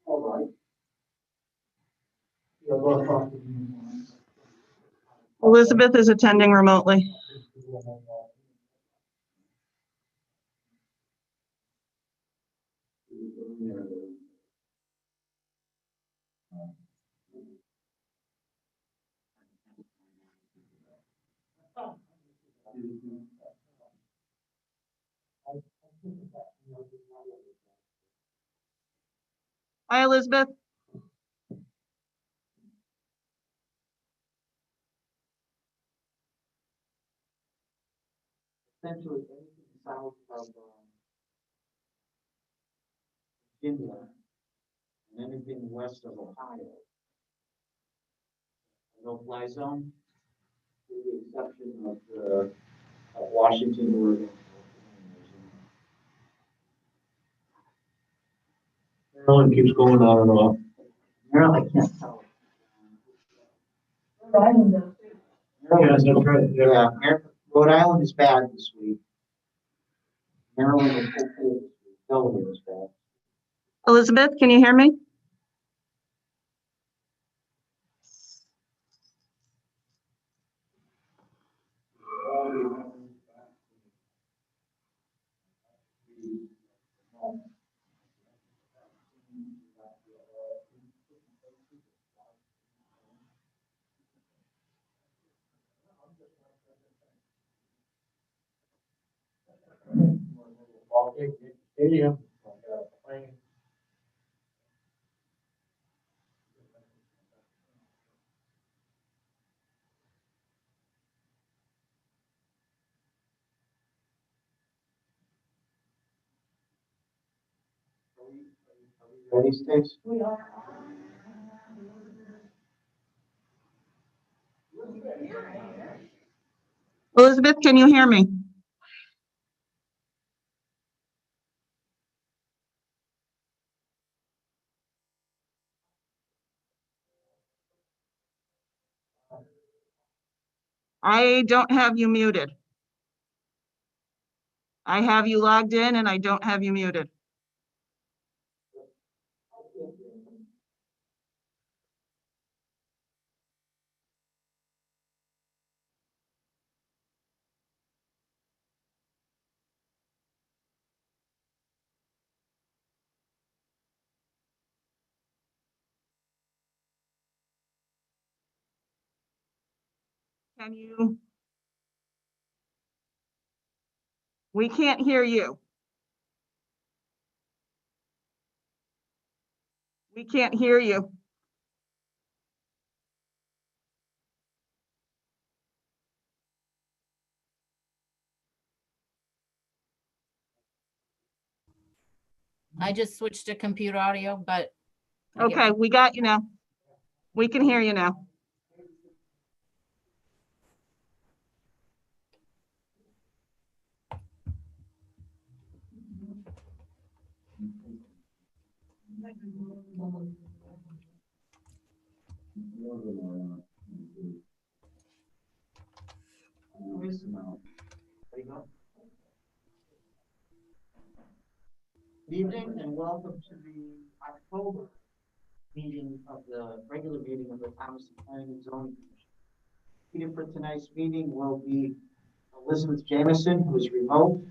All right. Yeah, well, Elizabeth is attending remotely. Hi, Elizabeth. essentially anything south of Virginia and anything west of Ohio. No-fly zone, with the exception of Washington, Oregon. Maryland keeps going on and off. Maryland, I can't tell. Yes, that's right. Yeah, Rhode Island is bad this week. Maryland is okay this week. Delaware is bad. Elizabeth, can you hear me? Stadium. Ready, Stace? Elizabeth, can you hear me? I don't have you muted. I have you logged in and I don't have you muted. Can you? We can't hear you. We can't hear you. I just switched to computer audio, but. Okay, we got you now. We can hear you now. Good evening and welcome to the October meeting of the regular meeting of the Thomaston Planning and Zoning Commission. Here for tonight's meeting will be Elizabeth Jamison, who is remote,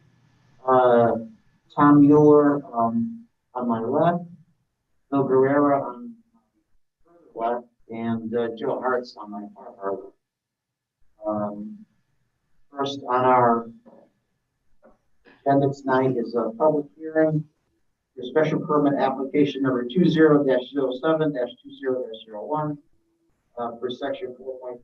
Tom Mueller on my left, Bill Guerrera on my left, and Joe Hartz on my far left. First on our agenda tonight is a public hearing for special permit application number 20-07-20-01 for section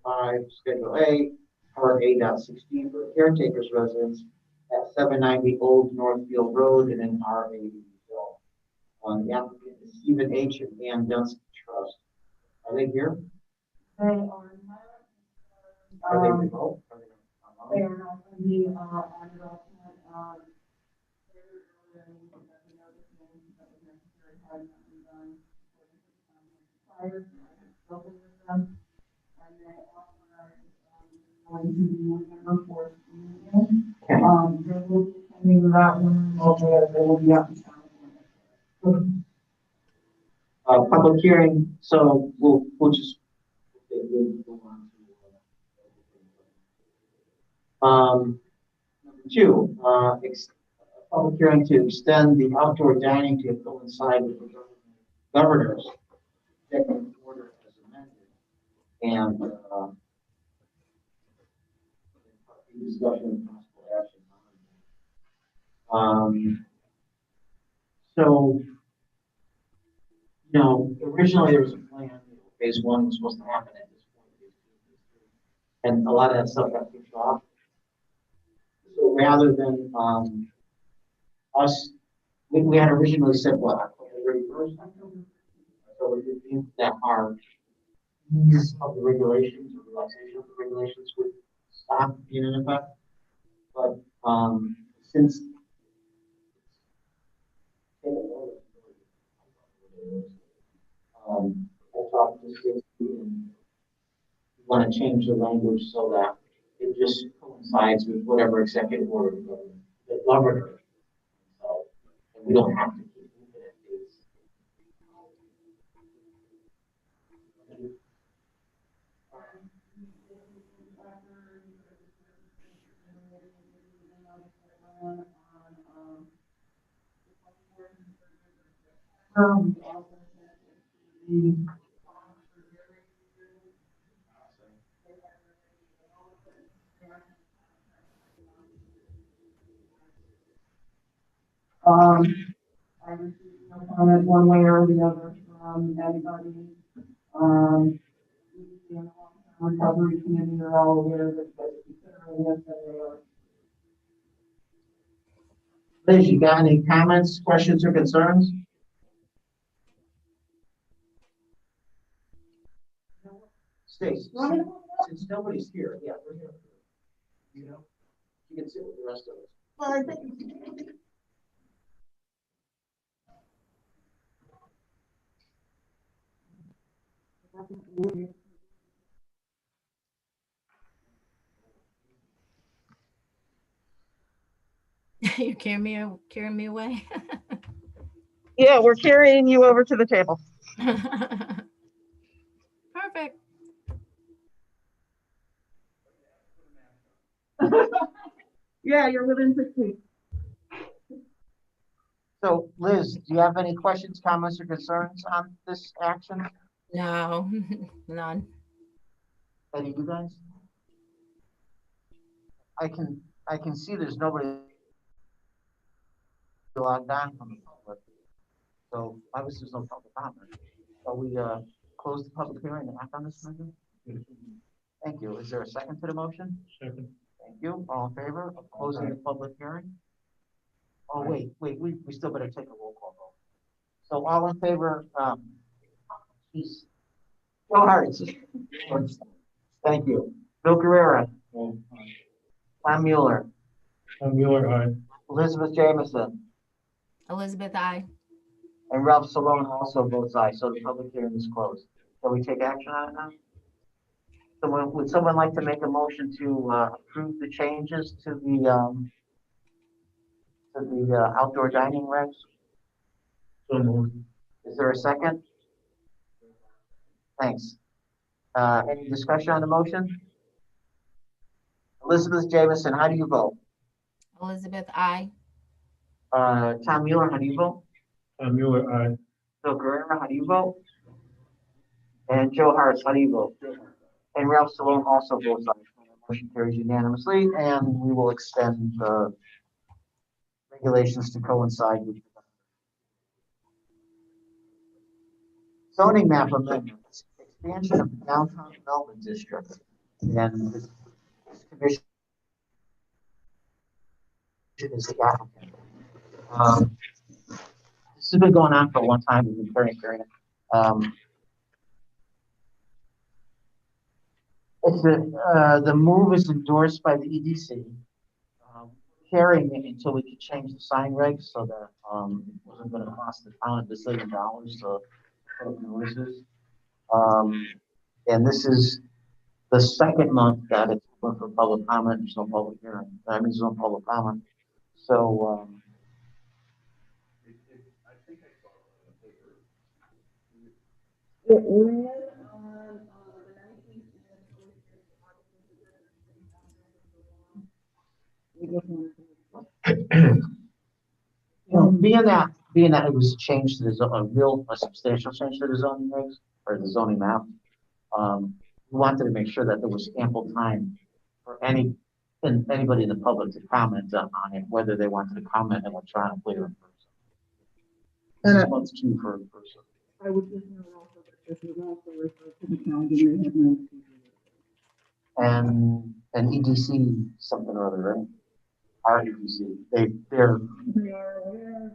4.5 Schedule A, Part A.16 for caretaker's residence at 790 Old Northfield Road in an R80 zone. The applicant is Stephen H. and Ann Dunsky Trust. Are they here? They are not. Are they remote? They are not going to be on development. Prior, I have spoken with them, going to be in their report meeting. Okay. They will be attending that one, although they will be out in town. Public hearing, so we'll just. We'll go on to, number two, public hearing to extend the outdoor dining to coincide with the governor's executive order as amended. And, discussion of possible action. So, originally there was a plan, phase one was supposed to happen at this point. And a lot of that stuff got pushed off. So rather than, us, we had originally said, what, October 31st? October 15th, that our ease of the regulations, or relaxation of the regulations would stop being in effect. But, since I talked to Stacy and want to change the language so that it just coincides with whatever executive order the governor. So, and we don't have to keep moving at these. I received no comment one way or the other from anybody. The long-term recovery committee are all aware that that's considering this, and they are. Liz, you got any comments, questions, or concerns? Stace, since nobody's here, yeah, we're here. You can sit with the rest of us. Well, I think. You're carrying me away. Yeah, we're carrying you over to the table. Perfect. Yeah, you're within 6 feet. So Liz, do you have any questions, comments, or concerns on this action? No, none. Any of you guys? I can see there's nobody logged on from the public. So obviously there's no public comment. So we close the public hearing and act on this measure? Thank you. Is there a second to the motion? Second. Thank you. All in favor of closing the public hearing? Oh, wait, we still better take a roll call vote. So all in favor, please. Joe Hartz. Thank you. Bill Guerrera. Tom Mueller. Tom Mueller, aye. Elizabeth Jamison. Elizabeth, I. And Ralph Salone also votes aye, so the public hearing is closed. Can we take action on it now? Would someone like to make a motion to approve the changes to the outdoor dining regs? So moved. Is there a second? Thanks. Any discussion on the motion? Elizabeth Jamison, how do you vote? Elizabeth, I. Tom Mueller, how do you vote? Tom Mueller, aye. Bill Guerrero, how do you vote? And Joe Harris, how do you vote? And Ralph Salone also votes aye. Motion carries unanimously, and we will extend the regulations to coincide with zoning map amendments, expansion of the downtown development district, and this commission is the applicant. This has been going on for a long time. We've been carrying it. The move is endorsed by the EDC. Carrying it until we could change the sign regs so that it wasn't going to cost the town $1 billion to put notices. And this is the second month that it's But for public comment, there's no public hearing. That means there's no public comment. So, It ran on, the 19th and we just wanted to. well, being that it was changed to a substantial change to the zoning regs or the zoning map, we wanted to make sure that there was ample time for anybody in the public to comment on it, whether they wanted to comment electronically or in person. This is month two for in person. I would just note also that this was also referred to the county, they had no. And EDC something or other, right? Our EDC, they're, They are aware.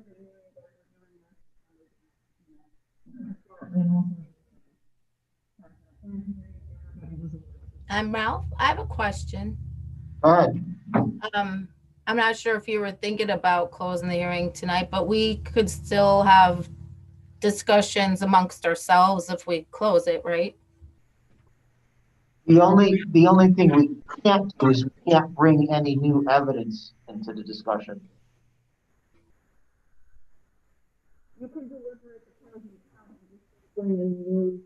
Ralph, I have a question. but I'm not sure if you were thinking about closing the hearing tonight, but we could still have discussions amongst ourselves if we close it, right? the only thing we can't do is we can't bring any new evidence into the discussion. You can deliver it to county council, just bring in new.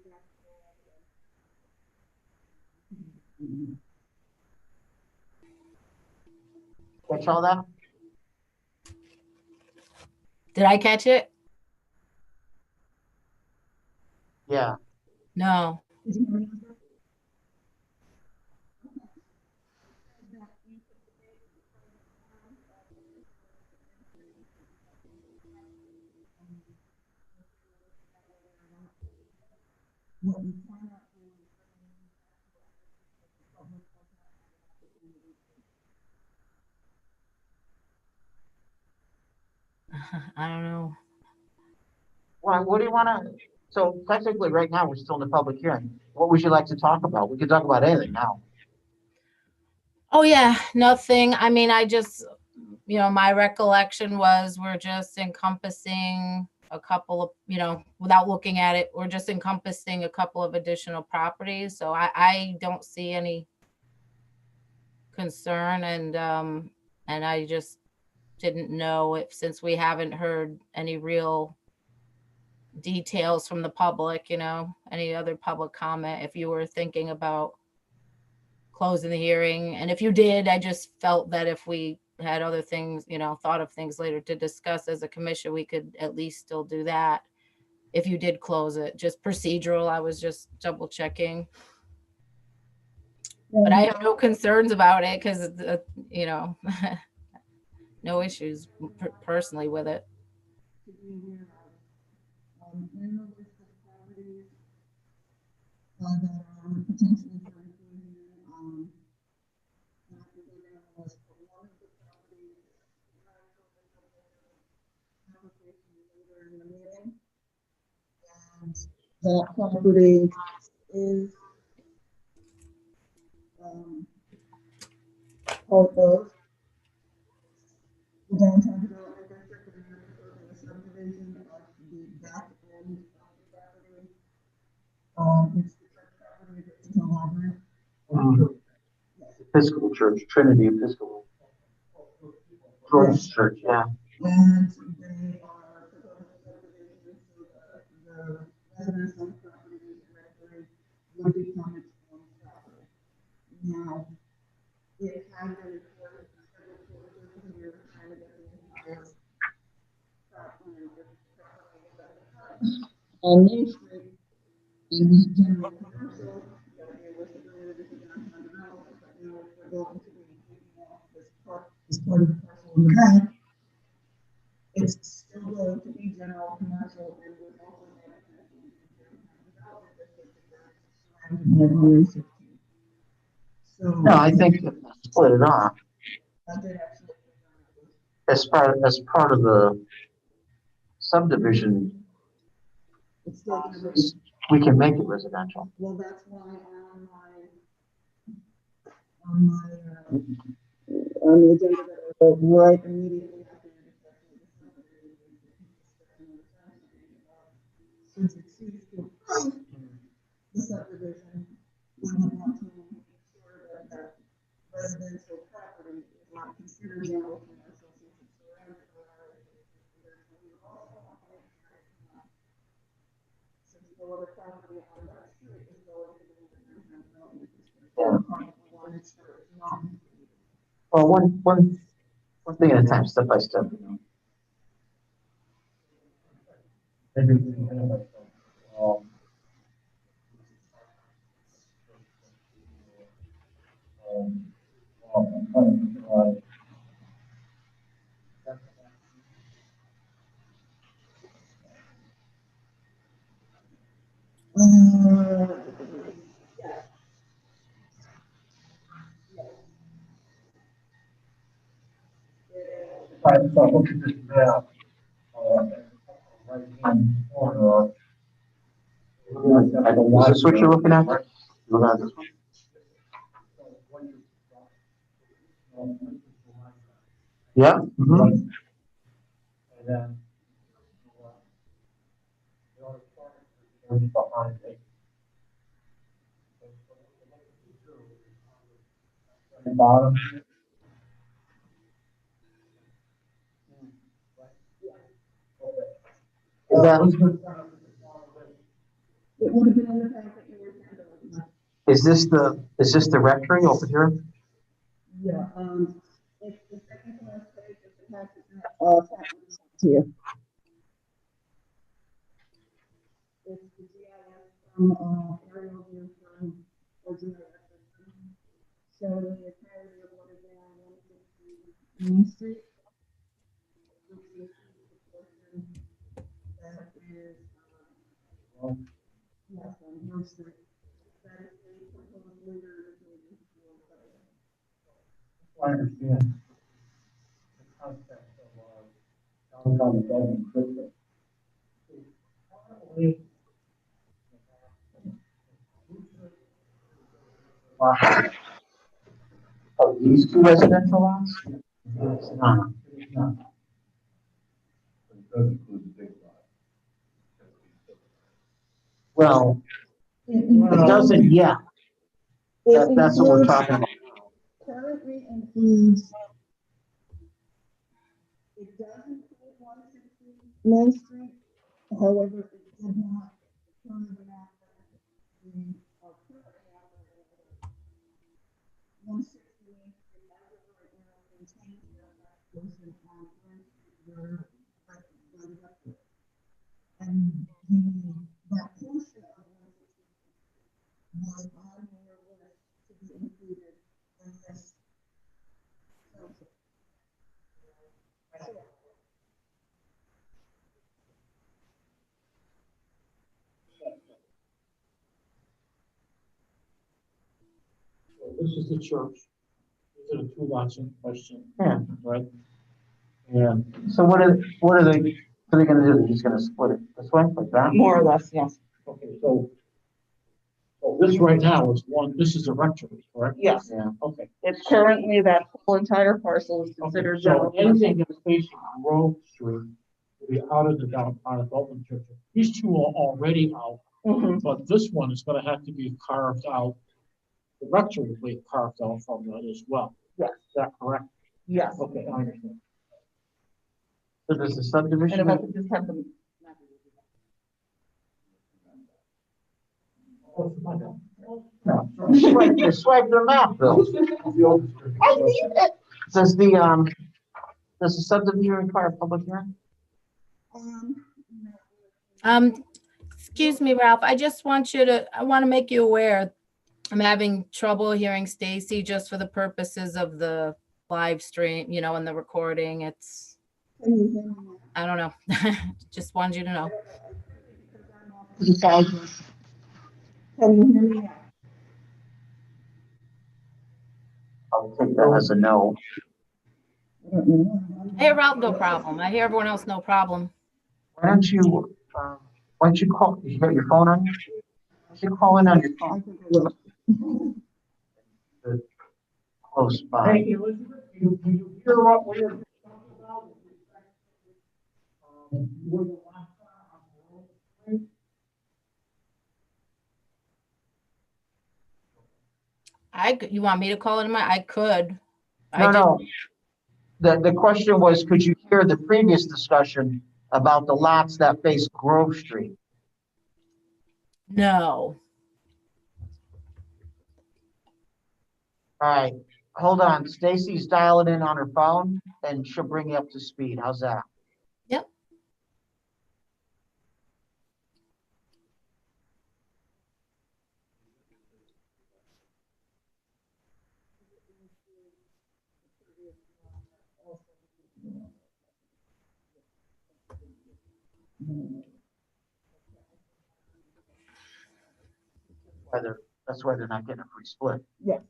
Catch all that? Did I catch it? Yeah. No. I don't know. Well, what do you want to? So technically, right now we're still in the public hearing. What would you like to talk about? We could talk about anything now. Oh, yeah, nothing. I mean, I just, my recollection was we're just encompassing a couple of, without looking at it, we're just encompassing a couple of additional properties. So I don't see any concern, and I just didn't know if, since we haven't heard any real details from the public, any other public comment, if you were thinking about closing the hearing. And if you did, I just felt that if we had other things, thought of things later to discuss as a commission, we could at least still do that if you did close it. Just procedural, I was just double checking. But I have no concerns about it because, no issues personally with it. In the list of properties that are potentially for inclusion, not that they're gonna list, but one of the properties application later in the meeting. And that property is part of the downtown development district, and they're proposing a subdivision of the back end of the property. It's the church property that's in the library. Episcopal Church, Trinity Episcopal. George's Church, yeah. And they are proposing a subdivision so that the residents on the property eventually would become its own property. Now, it has been reported to several courts over the years trying to get the entire property on Main Street. It was general commercial, the idea was to bring it into downtown development, but now we're going to be taking off this part, as part of the parcel in the back. It's still going to be general commercial and would also make a connection to the downtown development district surrounded by the 16. So. No, I think split it off I did actually. as part of the subdivision. It's still gonna be. We can make it residential. Well, that's why on the agenda that I wrote right immediately after the discussion of the subdivision, since it seems to approve the subdivision, we would want to make sure that residential property is not considered general commercial since it's surrounded by. We also want to make sure it's not, since no other property on that street is going to be in development district. Yeah. We want to make sure it's not included. Well, one thing at a time, step by step, you know. everything kind of, um, um, if I look at this map, right hand corner. Is this what you're looking at? You're looking at this one? Yeah. Mhm. And then. Behind it. The bottom. Is that, It would have been in the packet you were sent over. is this the rectory over here? Yeah, it's the second to last page of the packet, packet to you. It's the GIS from, aerial view from, or GIS system, showing the entirety of what is on 160 Main Street. Which is the portion that is, yes, on Main Street. That is the proposed leader of the I understand. The concept of, downtown development district. Wow. Oh, these two residential lots? It's not. It's not. It does include the big lot. Well, it doesn't yet. That's what we're talking about. Currently includes, it does include 160 Main Street, however, it did not currently after the, currently after 160 Main Street, as of right now, contains that portion on Main Street where, right up there. And that portion of 160 was on your list to be included in this. So this is the church. These are the two lots in question. Yeah. Right? And So what are they gonna do? They're just gonna split it this way, like that? More or less, yes. okay, so this right now is one, this is a rectory, correct? Yes. Yeah. Okay. It's currently that whole entire parcel is considered So general. anything that's facing Grove Street will be out of the downtown development district. These two are already out, Mhm. but this one is gonna have to be carved out. The rectory will be carved out from that as well. Yes. Is that correct? Yes. Okay, I understand. So there's a And subdivision. if I could just have them. Swipe the map, Bill. I need it. Does the subdivision require a public hearing? Excuse me, Ralph, I just want I want to make you aware, I'm having trouble hearing Stacy just for the purposes of the live stream, and the recording. It's, Can you hear me now? I don't know. Just wanted you to know. Can you hear me now? I'll take that as a no. Hey, Ralph, no problem. I hear everyone else, no problem. Why don't you call, you got your phone on you? Why don't you call in on your phone? Close by. Hey, Elizabeth, you hear what we're talking about? Where the lots are on Grove Street? You want me to call it in I could. No, no. The question was, could you hear the previous discussion about the lots that face Grove Street? No. All right, hold on. Stacy's dialing in on her phone and she'll bring you up to speed. How's that? Yep. That's why they're not getting a free split. Yes.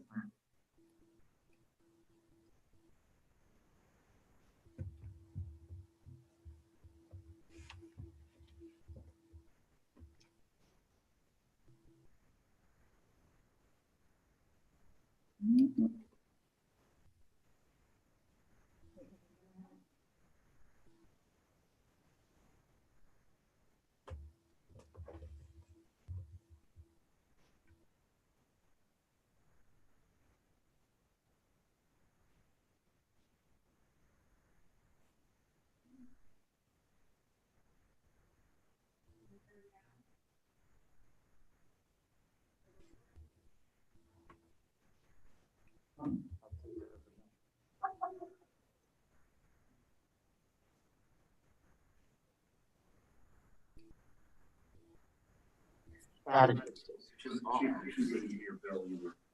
Got it.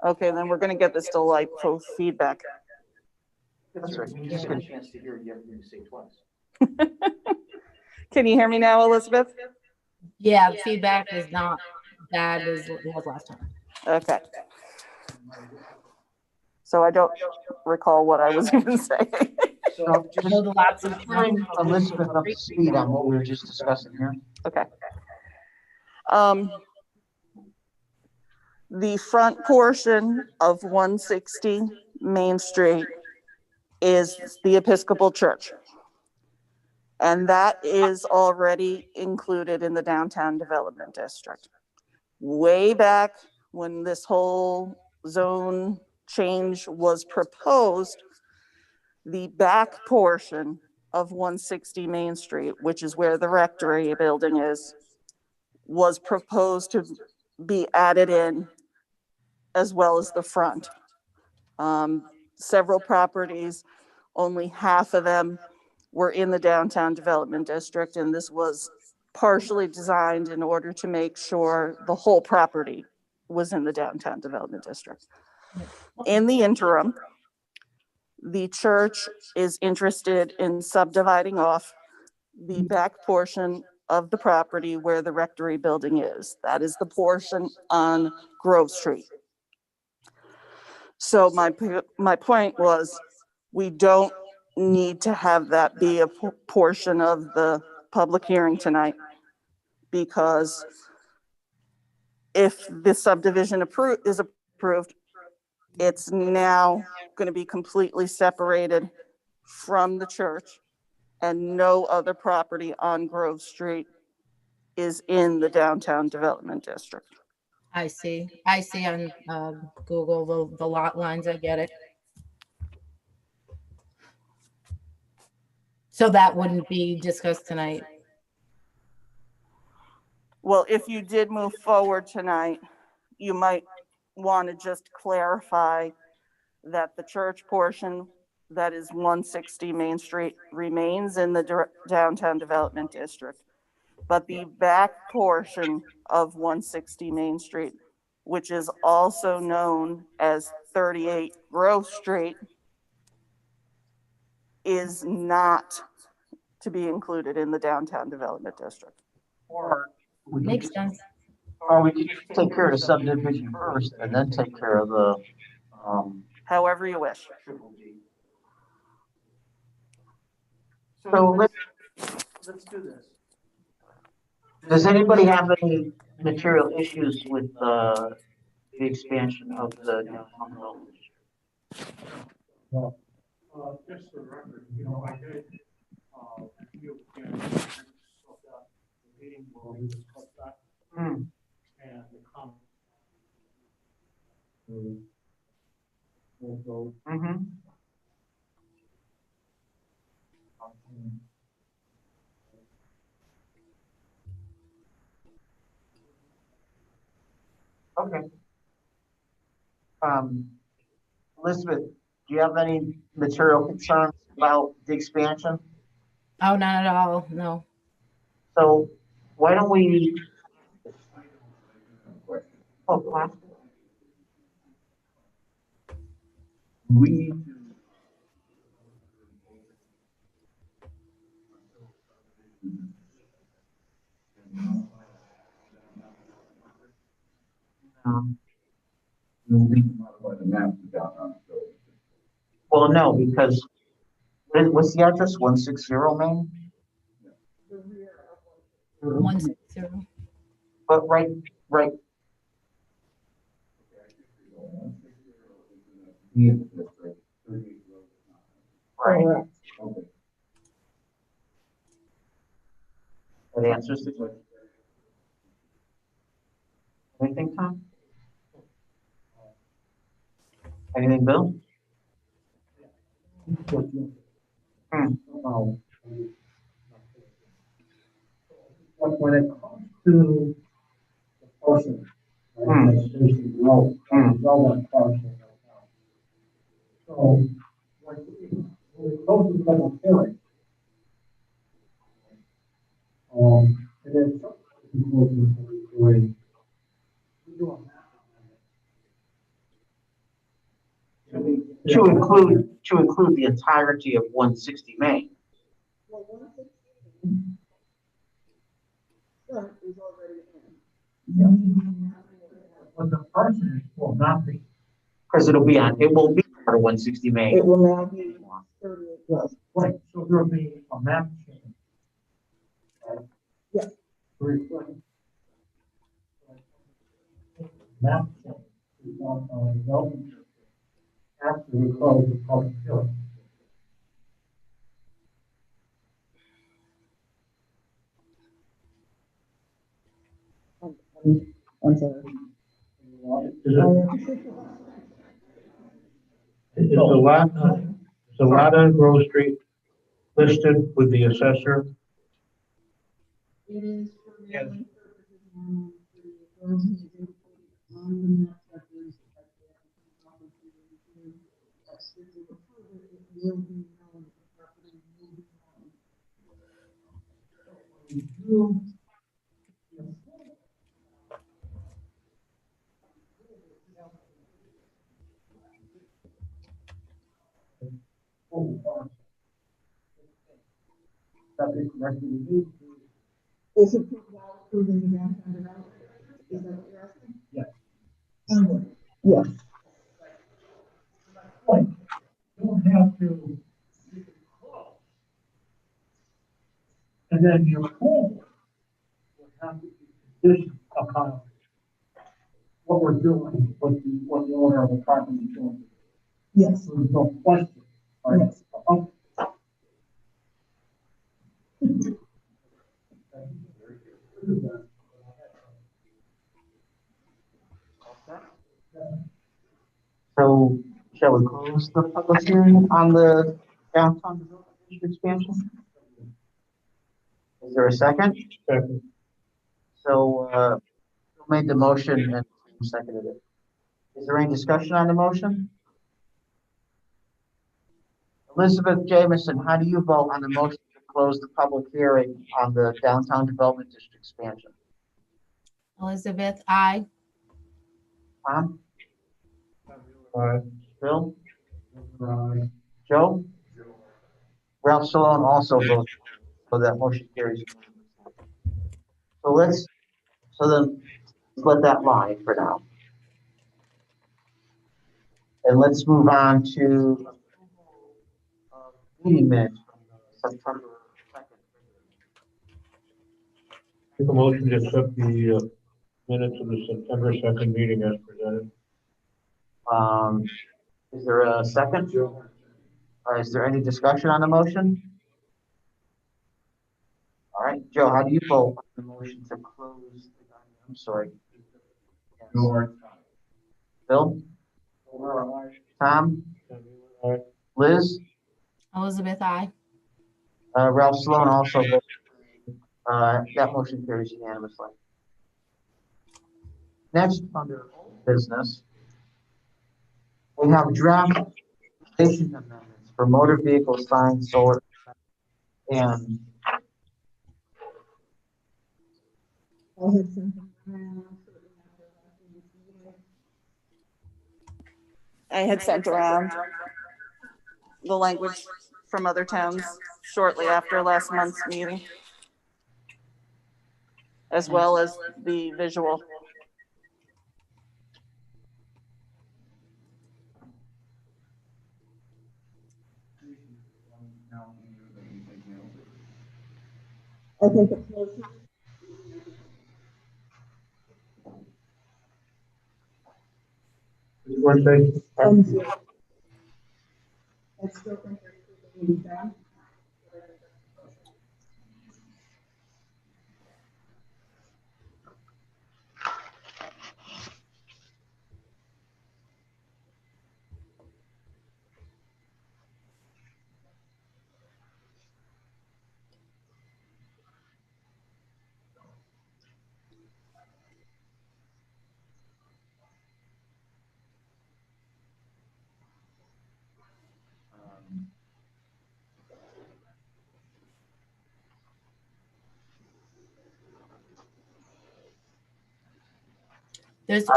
Okay, then we're gonna get this to like post feedback. That's right. You just get a chance to hear you say twice. Can you hear me now, Elizabeth? Yeah, the feedback is not bad as it was last time. Okay. So I don't recall what I was even saying. So just Build lots of bring Elizabeth up to speed on what we were just discussing here. Okay. The front portion of 160 Main Street is the Episcopal Church. And that is already included in the Downtown Development District. Way back when this whole zone change was proposed, the back portion of 160 Main Street, which is where the rectory building is, was proposed to be added in as well as the front. Several properties, only half of them were in the Downtown Development District, and this was partially designed in order to make sure the whole property was in the Downtown Development District. In the interim, the church is interested in subdividing off the back portion of the property where the rectory building is. That is the portion on Grove Street. So my point was, we don't need to have that be a portion of the public hearing tonight, because if the subdivision is approved, it's now going to be completely separated from the church, and no other property on Grove Street is in the Downtown Development District. I see on Google the lot lines. I get it. So that wouldn't be discussed tonight. Well, if you did move forward tonight, you might want to just clarify that the church portion that is 160 Main Street remains in the Downtown Development District, but the back portion of 160 Main Street, which is also known as 38 Grove Street, is not to be included in the Downtown Development District. Or we could Makes just, sense. or we could take care of the subdivision first and then take care of the, However you wish. triple G. So let's do this. Does anybody have any material issues with the expansion of the downtown development? Well, just for the record, I did, review and so that the meeting where we discussed that Hmm. and the comment. Mm-hmm. Okay. Elizabeth, do you have any material concerns about the expansion? Oh, not at all. No. So why don't we, oh, class? We Um, modify the map to downtown. well, no, because what's the address? 160 Main? The rear of 160. But right, right. Correct. That answers the question. Anything, Tom? Anything, Bill? Hmm. When it comes to the person, Hmm. right, that's basically roll, roll that parcel right now. So, when we close the public hearing, and then some people will be we do a map amendment. To include the entirety of 160 Main. Well, 116 front is already in. But the person will not be. Because it will be part of 160 Main. It will now be 38 West. Right, so there'll be a map change. Right? Yes. To reflect. Map change is on development district after we close the public hearing. I'm sorry. Is the lot on Grove Street listed with the assessor? It is for mailing purposes only. The roads is indicated on the map that is at the opportunity to should you approve it, it will be known, the property will be known. Is it now approving the downtown development? Is that what you're asking? Yes. And, yes. Point, you don't have to. And then your approval would have to be conditioned upon what we're doing, what the owner of the property is doing. Yes. So there's no question. Right? Yes. Okay. So shall we close the public hearing on the downtown development district expansion? Is there a second? Second. So, who made the motion and who seconded it? Is there any discussion on the motion? Elizabeth Jamison, how do you vote on the motion to close the public hearing on the downtown development district expansion? Elizabeth, I. Tom? Aye. Bill? Aye. Joe? Ralph Salone also votes, so that motion carries. So then, let that lie for now. And let's move on to meeting minutes from September 2nd. Make a motion to accept the minutes of the September 2nd meeting as presented. Is there a second? Is there any discussion on the motion? All right, Joe, how do you vote on the motion to close? I'm sorry. Yes. Bill? Tom? Liz? Elizabeth, I. Ralph Sloan also votes. That motion carries unanimously. Next, under old business, we have draft regulation amendments for motor vehicle signs, solar, and I had sent them around shortly after last week's meeting. I had sent around the language from other towns shortly after last month's meeting, as well as the visual. I think it's closer. One thing, I still think there's to be done.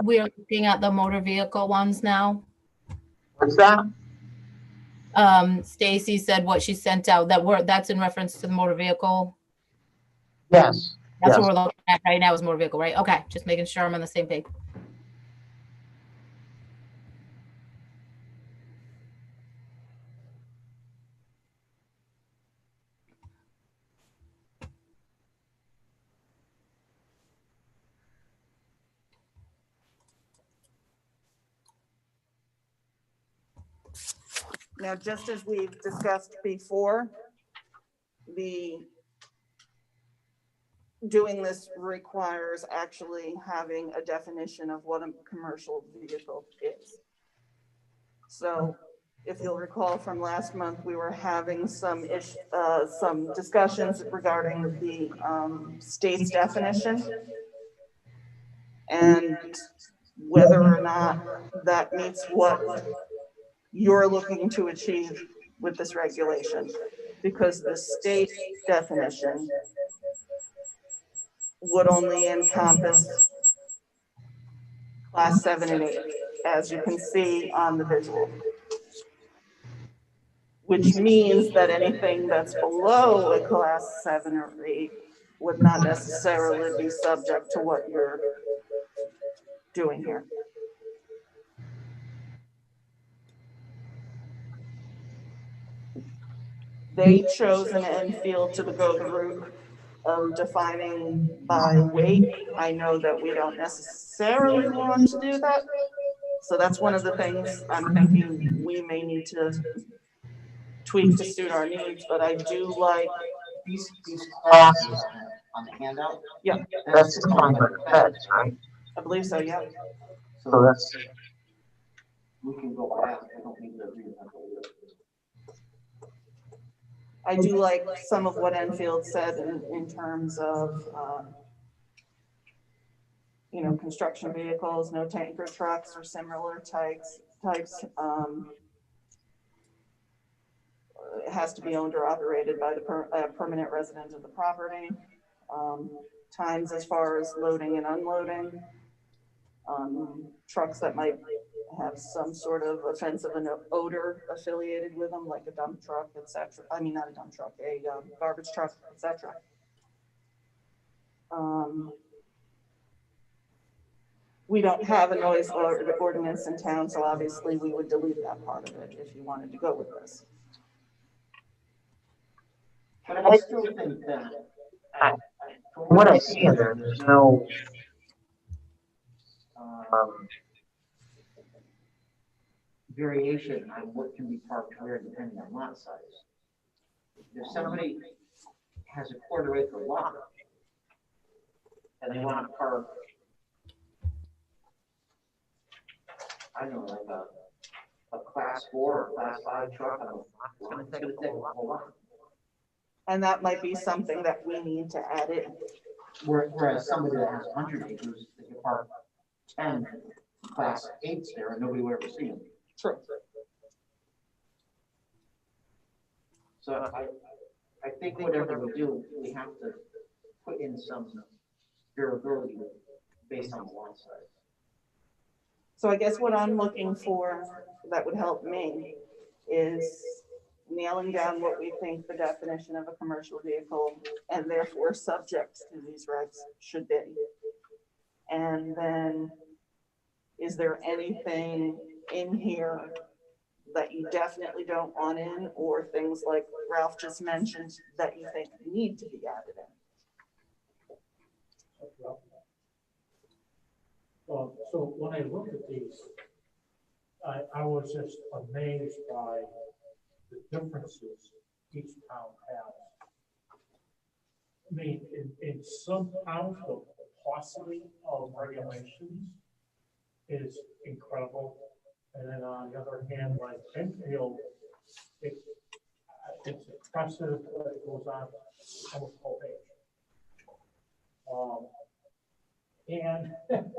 We are looking at the motor vehicle ones now. what's that? Stacy said what she sent out, that's in reference to the motor vehicle. Yes. That's Yes. what we're looking at right now is motor vehicle, right? Okay, just making sure I'm on the same page. Now, just as we've discussed before, doing this requires actually having a definition of what a commercial vehicle is. So if you'll recall from last month, we were having some discussions regarding the state's definition and whether or not that meets what you're looking to achieve with this regulation, because the state definition would only encompass class 7 and 8, as you can see on the visual. Which means that anything that's below a class 7 or 8 would not necessarily be subject to what you're doing here. They chose an Enfield to go the route of defining by weight. I know that we don't necessarily want to do that. So that's one of the things I'm thinking we may need to tweak to suit our needs, but I do like These classes on the handout. Yeah. That's defined by the feds, right? I believe so, yeah. So that's, we can go back, I don't need to reinvent the wheel. I do like some of what Enfield said in terms of, construction vehicles, no tanker trucks or similar types. It has to be owned or operated by the permanent resident of the property. Times as far as loading and unloading. Trucks that might have some sort of offensive odor affiliated with them, like a dump truck, etc. I mean, not a dump truck, a garbage truck, etc. We don't have a noise ordinance in town, so obviously we would delete that part of it if you wanted to go with this. But I still think that, from what I see in there, there's no, variation on what can be parked where depending on lot size. If somebody has a quarter-acre lot and they want to park, I don't know, like a class 4 or class 5 truck, it's gonna take a whole lot. And that might be something that we need to add in. Whereas somebody that has 100 acres, they can park 10 class 8s there and nobody will ever see them. True. So I think whatever we do, we have to put in some durability based on the lot size. So I guess what I'm looking for that would help me is nailing down what we think the definition of a commercial vehicle and therefore subject to these regs should be. And then, is there anything in here that you definitely don't want in, or things like Ralph just mentioned that you think need to be added in? So when I look at these, I was just amazed by the differences each town has. I mean, in some towns, the paucity of regulations is incredible. And then on the other hand, like Enfield, it's impressive, it goes on almost whole page. And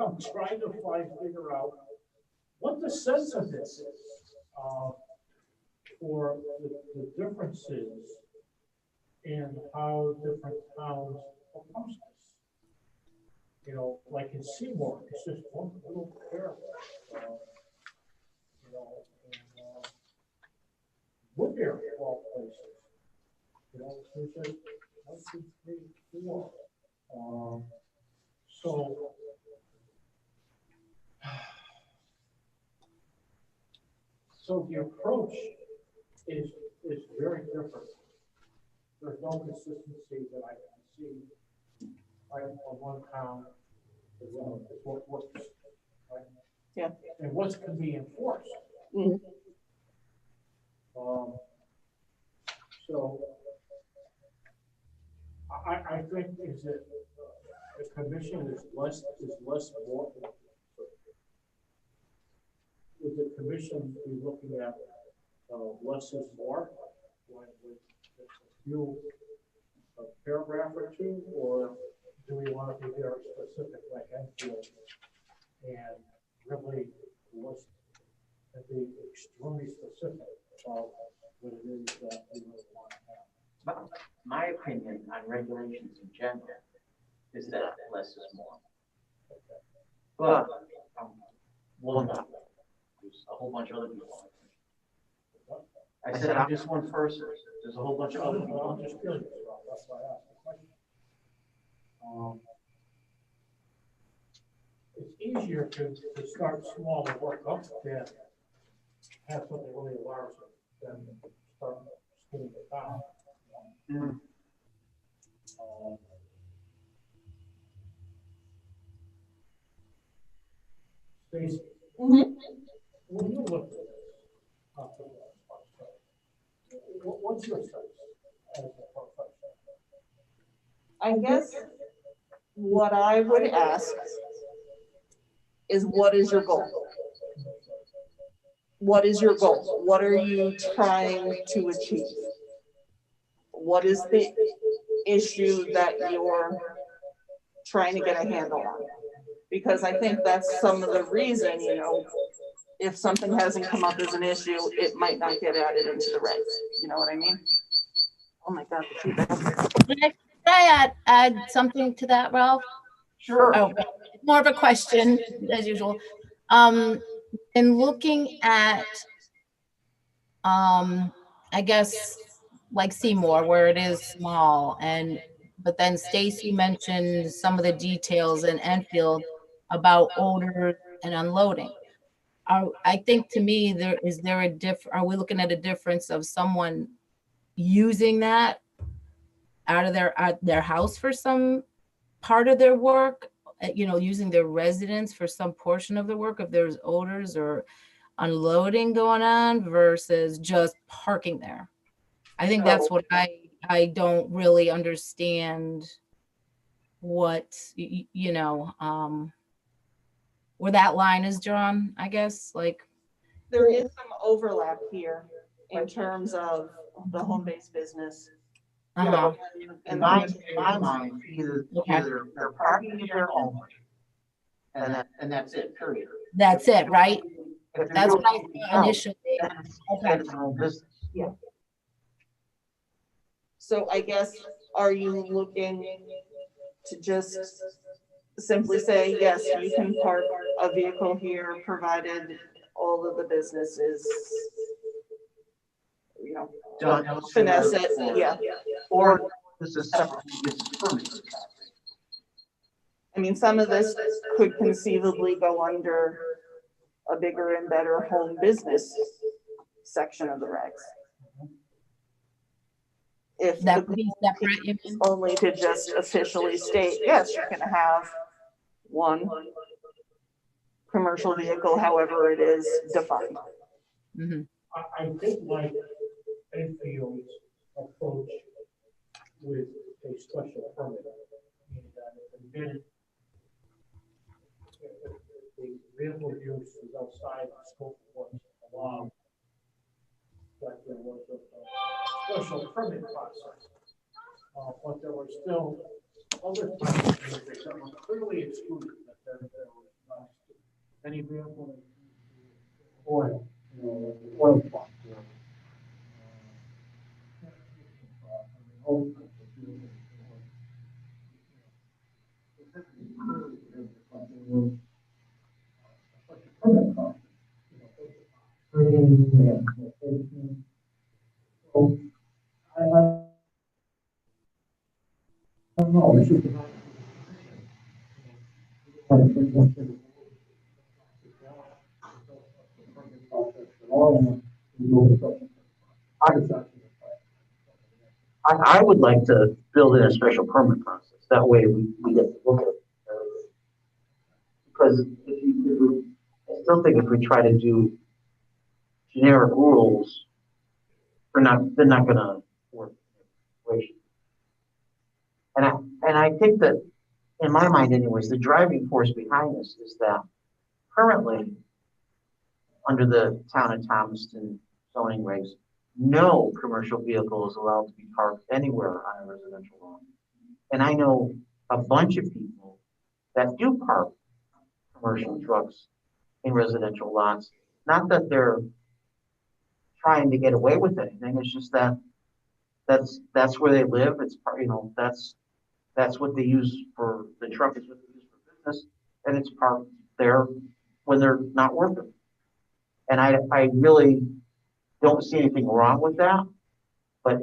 I'm trying to figure out what the sense of this is for the differences in how different towns approach this. You know, like in Seymour, it's just one little paragraph. You know, in Woodbury, of all places, you know, there's just 1, 2, 3, 4. So the approach is very different. There's no consistency that I can see from one town to the other. It's what works, right? Yeah. And what can be enforced. Mhm. So I think is that the commission is less more. Would the commission be looking at less is more, with a few a paragraph or two, or do we want to be very specific like Enfield and really list and be extremely specific about what it is that we really want to have? My opinion on regulations in general is that less is more. But one, there's a whole bunch of other people. I said I'm just one person. There's a whole bunch of other people. I'm just curious about that's why I asked the question. It's easier to start small and work up than have something really large than start skinning it down. Mm. Stacy, Mhm. when you look at this, what's your sense as a professional? I guess what I would ask is, what is your goal? What is your goal? What are you trying to achieve? What is the issue that you're trying to get a handle on? Because I think that's some of the reason, you know, if something hasn't come up as an issue, it might not get added into the regs. You know what I mean? Oh my God, the feedback. Can I add something to that, Ralph? Sure. Oh, more of a question as usual. In looking at, I guess, like Seymour, where it is small, but then Stacy mentioned some of the details in Enfield about odor and unloading. I think to me, are we looking at a difference of someone using that out of their house for some part of their work, you know, using their residence for some portion of the work, if there's odors or unloading going on versus just parking there? I think that's what I don't really understand, what, where that line is drawn, I guess. Like, There is some overlap here in terms of the home-based business. Uh-huh. In my mind, either they're parking in their home, and that's it, period. That's it, right? If they're That's doing what I something thought else, initially. then Okay. it's their own business. Yeah. So I guess, are you looking to just simply say, yes, you can park a vehicle here, provided all of the businesses, you know, Done. finesse it, yeah. Or this is separate, it's permit. I mean, some of this could conceivably go under a bigger and better home business section of the regs. If That the would be separate, you mean? only to just officially state, yes, you can have one commercial vehicle, however it is defined. Mm-hmm. I did like Enfield's approach with a special permit. Meaning that if it did, if the vehicle use is outside the scope of what's allowed, that there was a special permit process. But there were still other types of vehicles that were clearly excluded, that there was not any vehicle that oil, oil pump. I don't know, we should. I would like to build in a special permit process. That way we get to look at it. Because I still think if we try to do generic rules, they're not gonna work. And I think that, in my mind anyways, the driving force behind this is that currently, under the town of Thomaston zoning regs, no commercial vehicle is allowed to be parked anywhere on a residential lot. And I know a bunch of people that do park commercial trucks in residential lots. Not that they're trying to get away with anything, it's just that that's where they live. It's part, that's what they use for, the truck is what they use for business, and it's parked there when they're not working. And I really don't see anything wrong with that, but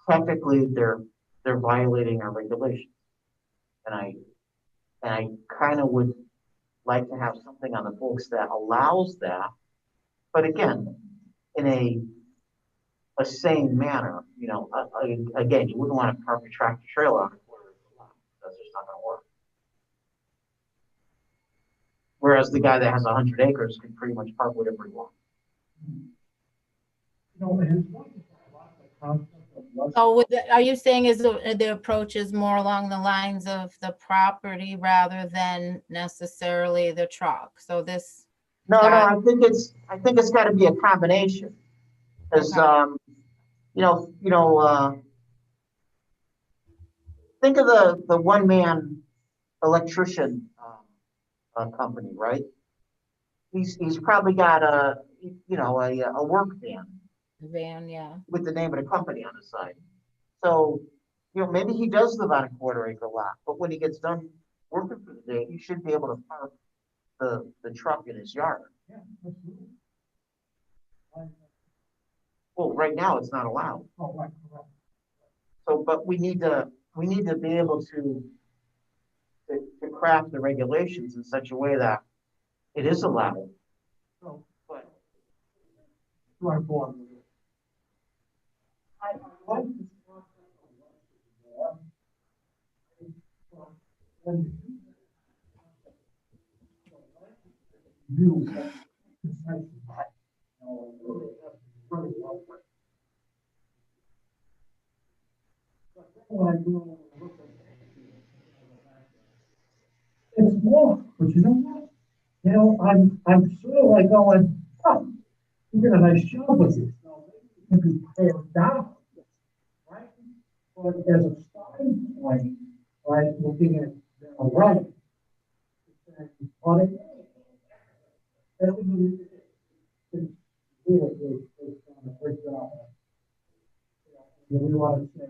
technically they're violating our regulations. And I kind of would like to have something on the books that allows that, but again, in a sane manner. Again, you wouldn't want to park a tractor trailer on a quarter of the lot. That's just not going to work. Whereas the guy that has 100 acres can pretty much park whatever he wants. So are you saying is the approach is more along the lines of the property rather than necessarily the truck? So this. No, I think it's got to be a combination. Because think of the one man electrician company, right? He's probably got a work van, Yeah. with the name of the company on the side. So, maybe he does live on a quarter-acre lot, but when he gets done working for the day, he should be able to park the truck in his yard. Yeah, absolutely. Well, right now it's not allowed. Oh, right. So, but we need to be able to craft the regulations in such a way that it is allowed. So, But do I go on with it? I like this concept of what when you concise really well. When I go look at it's more, but you know what? I'm sort of like going, oh, you did a nice job with it, so it can be pared down, right? But as a starting point, right, looking at the right, what it everything is really is on a great job. You know, we want to say,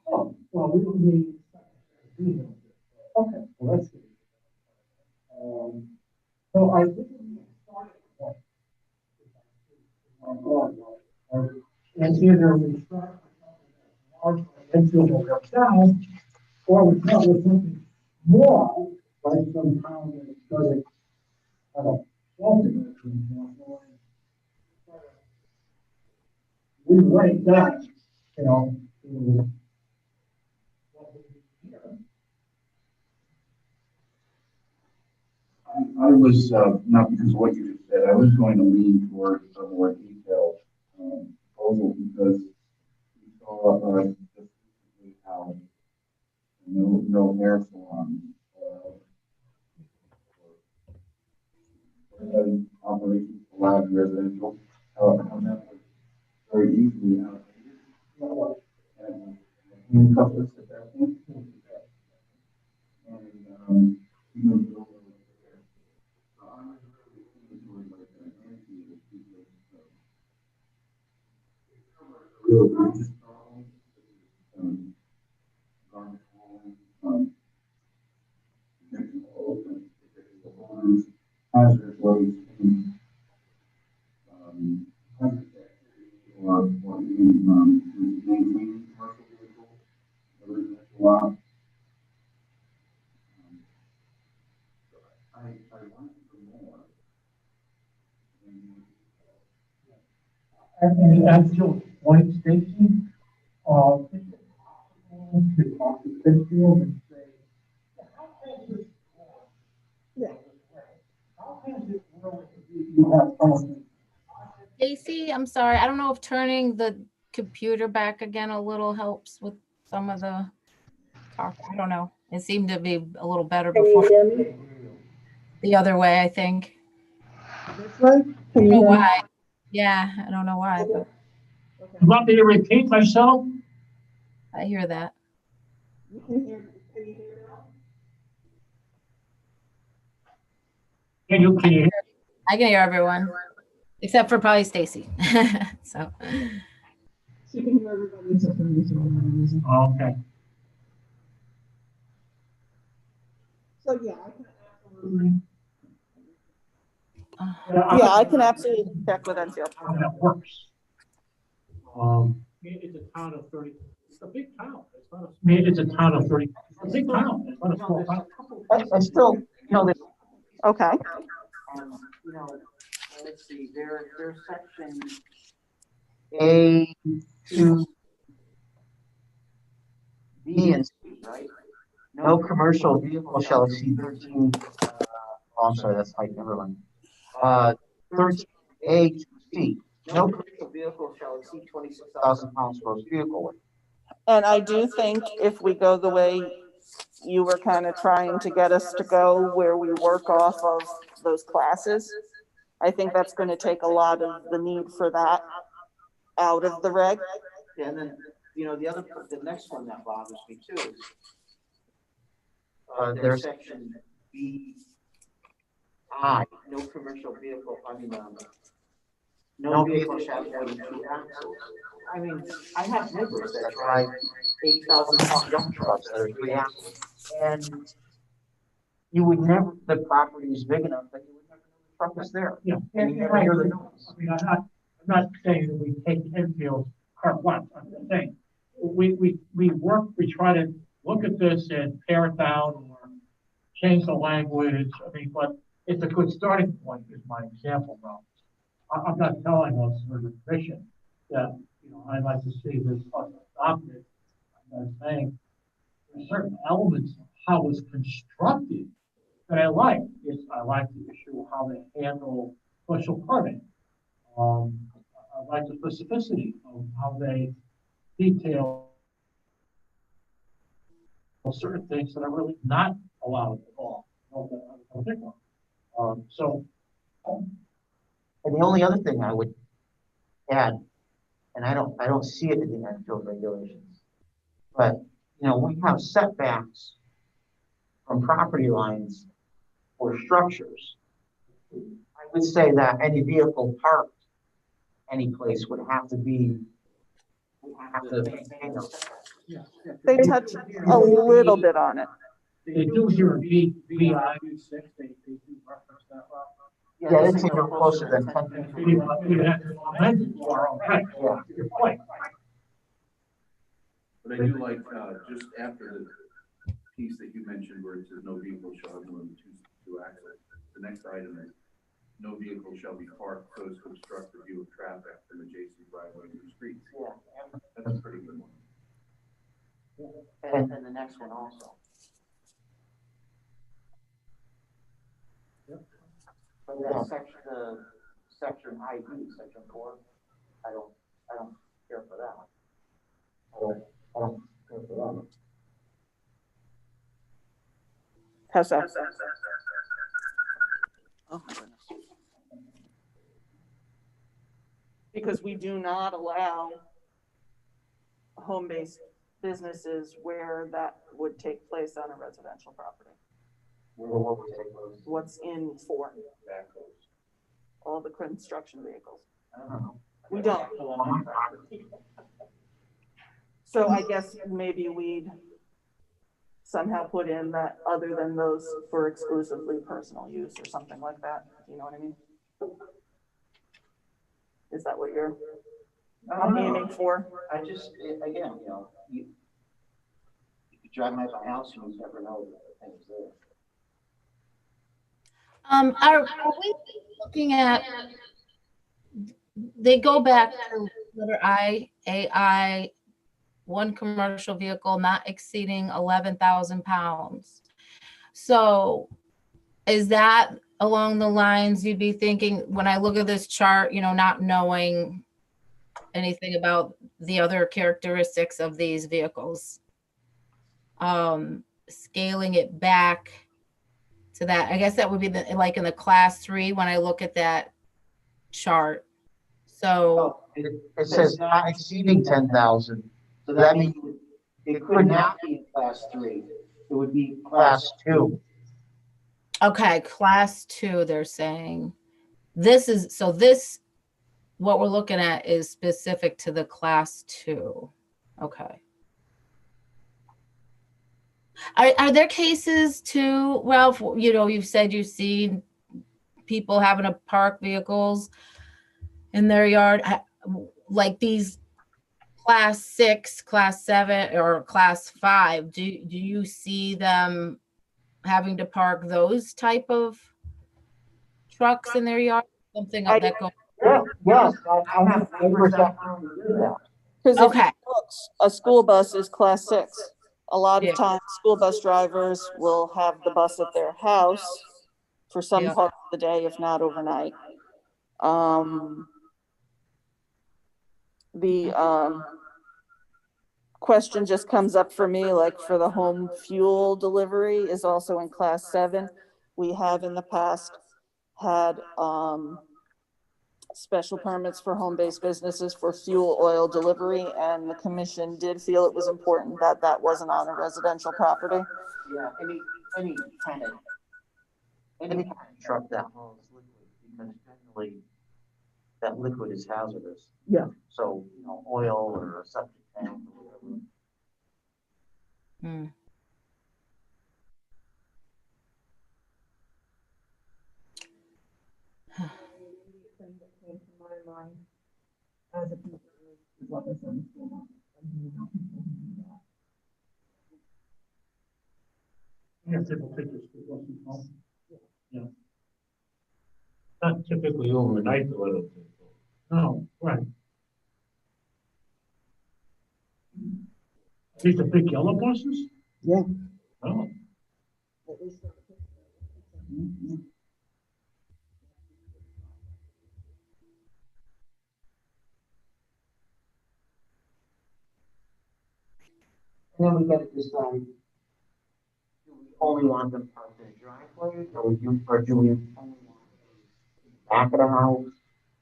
oh, well, we don't need. Okay, well, that's good. So I think we started point. And either we start with something that works down, or we start with something more, like some town that does it at a ultimate, for example. We write down, you know, to what we hear. I was, not because of what you just said, I was going to lean towards a more detailed, proposal because we saw, just recently how no hair salon, operations allowed in residential, how that was very easily outdated. And handcuffed us at that point. And, you know, so I was really leaning towards like an amphitheater because, real religious problems, garbage hauling, protection of open, protection of homes, hazardous waste, hazardous activity, or even, maintaining commercial vehicles, a residential lot. I want to do more. And as your point, Stacy, is it possible to talk to Pittsfield and say, how can this work? Yeah. How can it work if you have something? Stacy, I'm sorry. I don't know if turning the computer back again a little helps with some of the talk. I don't know. It seemed to be a little better Can before. you hear me? The other way, I think. This way? I Can don't you know hear me? why. Yeah, I don't know why, but Okay. You want me to repeat myself? I hear that. You can hear, can you hear now? Can you hear? I can hear everyone, except for probably Stacy. So, She can hear everybody except for me, so I'm not using. Okay. So, yeah, I can absolutely. Yeah, I can absolutely check with Enfield. How that works. It's a town of 30, it's a big town. It's not a. It's a town of 30, it's a big town. It's not a small town. I still, you know, there's, Okay. you know, let's see, there's section A to B and C, right? No commercial vehicle shall exceed 13, oh, I'm sorry, that's height, never mind. 13A to C, no commercial vehicle shall exceed 26,000 pounds gross vehicle weight. And I do think if we go the way you were kind of trying to get us to go, where we work off of those classes, I think that's going to take a lot of the need for that out of the reg. Yeah, and then, you know, the next one that bothers me too is, there's section B, no commercial vehicle, no vehicle shall have more than 2 axles. I mean, I have neighbors that drive 8,000 pound dump trucks that are 3 axles. And you would never, the property is big enough that you would never know the truck was there. Yeah. And you never hear the noise. I mean, I'm not saying that we take Enfield carte blanche. I'm just saying, we try to look at this and pare it down or change the language. I mean, but it's a good starting point is my example now. I'm not telling us or the commission that, you know, I'd like to see this adopted. I'm not saying there's certain elements of how it's constructed that I like. I like the issue of how they handle special permit. I like the specificity of how they detail certain things that are really not allowed at all. So And the only other thing I would add, and I don't see it in the Enfield regulations, but, you know, we have setbacks from property lines for structures. I would say that any vehicle parked any place would have to be, would have to maintain those setbacks. Yeah. They touch a little bit on it. They do here in VI 6, they do reference that. Yeah, it's even closer than 10 And feet. we have to amend it for our, right, Yeah. your point. But I do like, just after the piece that you mentioned where it says no vehicle shall have more than two axles, the next item is no vehicle shall be parked so as to obstruct the view of traffic from adjacent driveways and streets. Yeah. That's a pretty good one. And the next one also. But that section, section ID, section 4, I don't care for that. I don't care for that. How's that? Oh, my goodness. Because we do not allow home-based businesses where that would take place on a residential property. What would take place? What's in 4? Backhoes. All the construction vehicles. I don't know. We don't. So I guess maybe we'd somehow put in that other than those for exclusively personal use or something like that. You know what I mean? Is that what you're aiming for? I just, again, you know, you drive by my house and you never know that the thing's there. Are we looking at, they go back to letter I, AI, one commercial vehicle not exceeding 11,000 pounds. So is that along the lines you'd be thinking, when I look at this chart, you know, not knowing anything about the other characteristics of these vehicles, scaling it back to that, I guess that would be the, like in the class 3 when I look at that chart. So It says not exceeding 10,000. So that means it could not be in class 3. It would be class 2. okay, class 2, they're saying. This is, so this, what we're looking at is specific to the class 2. Okay. Are there cases too, Ralph, you know, you've said you've seen people having to park vehicles in their yard, like these class 6, class 7, or class 5, do you see them having to park those type of trucks in their yard? Something of that goes. Yeah, yes, I have neighbors that currently do that. Because Okay. a school bus is class 6. A lot Yeah. of times, school bus drivers will have the bus at their house for some Yeah. part of the day, if not overnight. The question just comes up for me, like for the home fuel delivery is also in class 7. We have in the past had special permits for home-based businesses for fuel oil delivery, and the commission did feel it was important that that wasn't on a residential property. Yeah, any kind of truck that hauls liquid, because generally that liquid is hazardous. Yeah. So, you know, oil or a septic tank or whatever. Hmm. Thing that came to my mind as a teacher is what this in school. And you know, people who do that. Yeah, people take this to Wilson home. Yeah. Not typically overnight, though, I don't think. No, right. These the big yellow buses? Yeah. Oh, At least for the kids. And then we got to decide, do we only want them parked in the driveway, or do we only want them back of the house?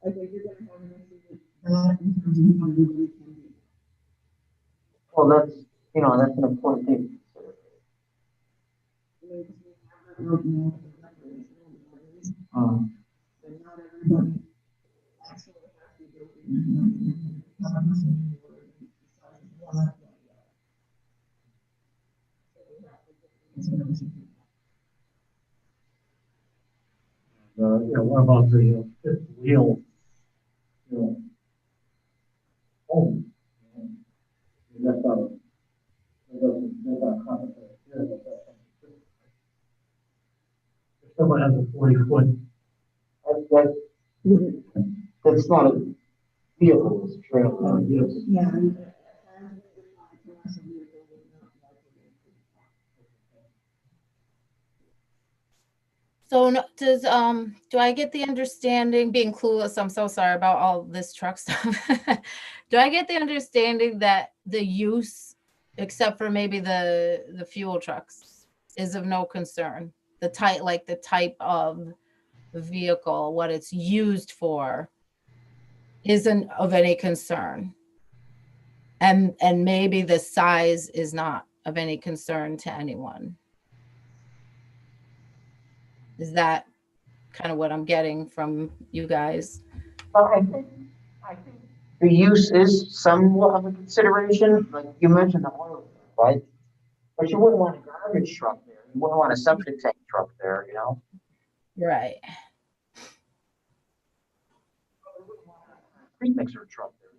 I think you're gonna have an issue with that in terms of how everybody can be. Well, that's an important thing. to consider. I mean, 'cause we have that right now with the recreational boundaries, Um, but not everybody actually has the ability to do that. Obviously, or the size of the lot, yeah. So we have to take into consideration. What about the fifth wheel? Home. That's if someone has a 40-foot, that's not a vehicle, it's a trailer. yes, Yeah, and as we define commercial vehicle would not likely include. So do I get the understanding, being clueless, I'm so sorry about all this truck stuff. Do I get the understanding that the use, except for maybe the fuel trucks, is of no concern? The type of vehicle, what it's used for, isn't of any concern. And maybe the size is not of any concern to anyone. Is that kind of what I'm getting from you guys? Well, I think the use is somewhat of a consideration, like you mentioned the oil, right? But you wouldn't want a garbage truck there, you wouldn't want a septic tank truck there, Right. Pre-mixer truck there.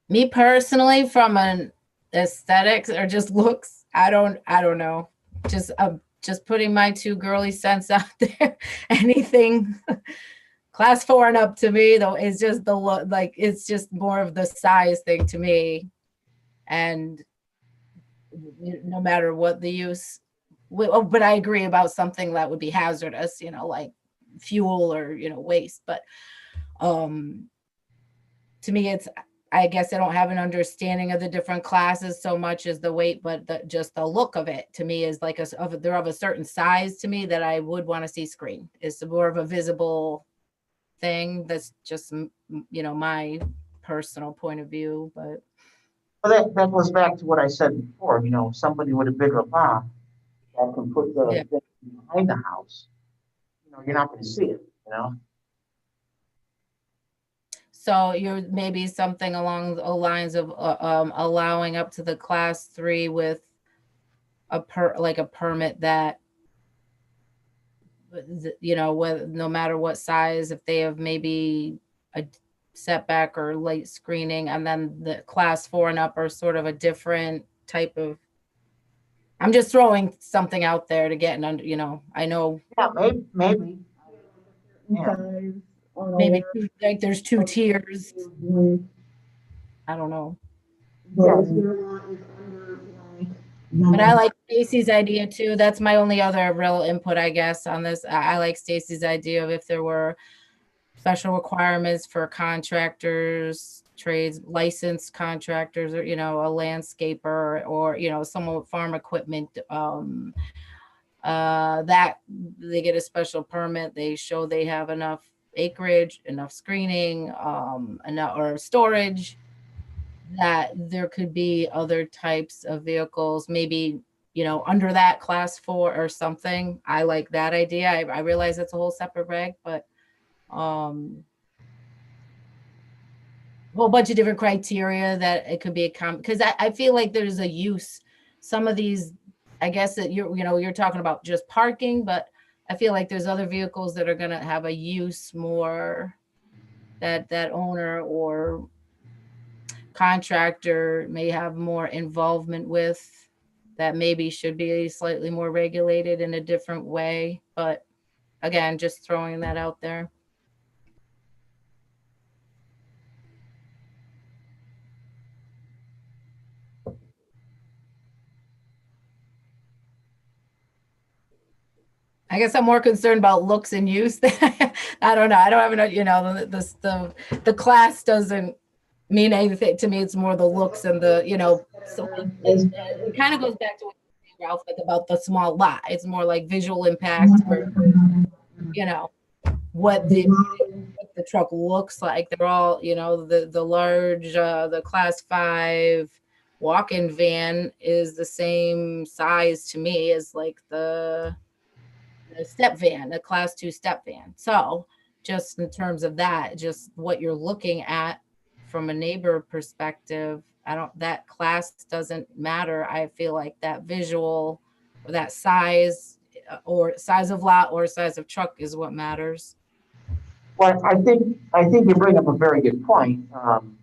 Me personally, from an aesthetics or just looks, I don't know. Just putting my two girly cents out there. Anything class 4 and up to me though is just the look, like it's just more of the size thing to me. And no matter what the use, but I agree about something that would be hazardous, like fuel or waste. But to me, it's, I guess I don't have an understanding of the different classes so much as the weight, but just the look of it to me is like they're of a certain size to me that I would want to see screen. It's more of a visible thing. That's just my personal point of view. But Well, that goes back to what I said before, somebody with a bigger lot that can put the Yeah. thing behind the house, you're not gonna see it. so you're maybe something along the lines of allowing up to the class 3 with a permit that whether, no matter what size, if they have maybe a setback or light screening, and then the class 4 and up are sort of a different type of, I'm just throwing something out there to get an under, I know Yeah, maybe. Yeah. Size on a maybe large like there's 2 tiers. blank, I don't know. but if your lot is under blank, But I then like Stacy's idea too. That's my only other real input, I guess, on this. I like Stacy's idea of if there were special requirements for contractors, trades, licensed contractors, or, a landscaper or, someone with farm equipment, that they get a special permit. They show they have enough acreage, enough screening, enough or storage, that there could be other types of vehicles, maybe, under that class 4 or something. I like that idea. I realize it's a whole separate reg, but a whole bunch of different criteria that it could be because I feel like there's a use. Some of these, I guess that you're talking about just parking, but I feel like there's other vehicles that are going to have a use more that owner or contractor may have more involvement with, that maybe should be slightly more regulated in a different way. But again, just throwing that out there. I guess I'm more concerned about looks and use. I don't know. I don't have enough, the class doesn't mean anything to me. It's more the looks and so it kind of goes back to what you said, Ralph, like about the small lot. It's more like visual impact for, what the what the truck looks like. They're all, you know, the large, the class 5 walk-in van is the same size to me as like the step van, the class 2 step van. So just in terms of that, just what you're looking at from a neighbor perspective, that class doesn't matter. I feel like that visual or that size or size of lot or size of truck is what matters. Well, I think you bring up a very good point. You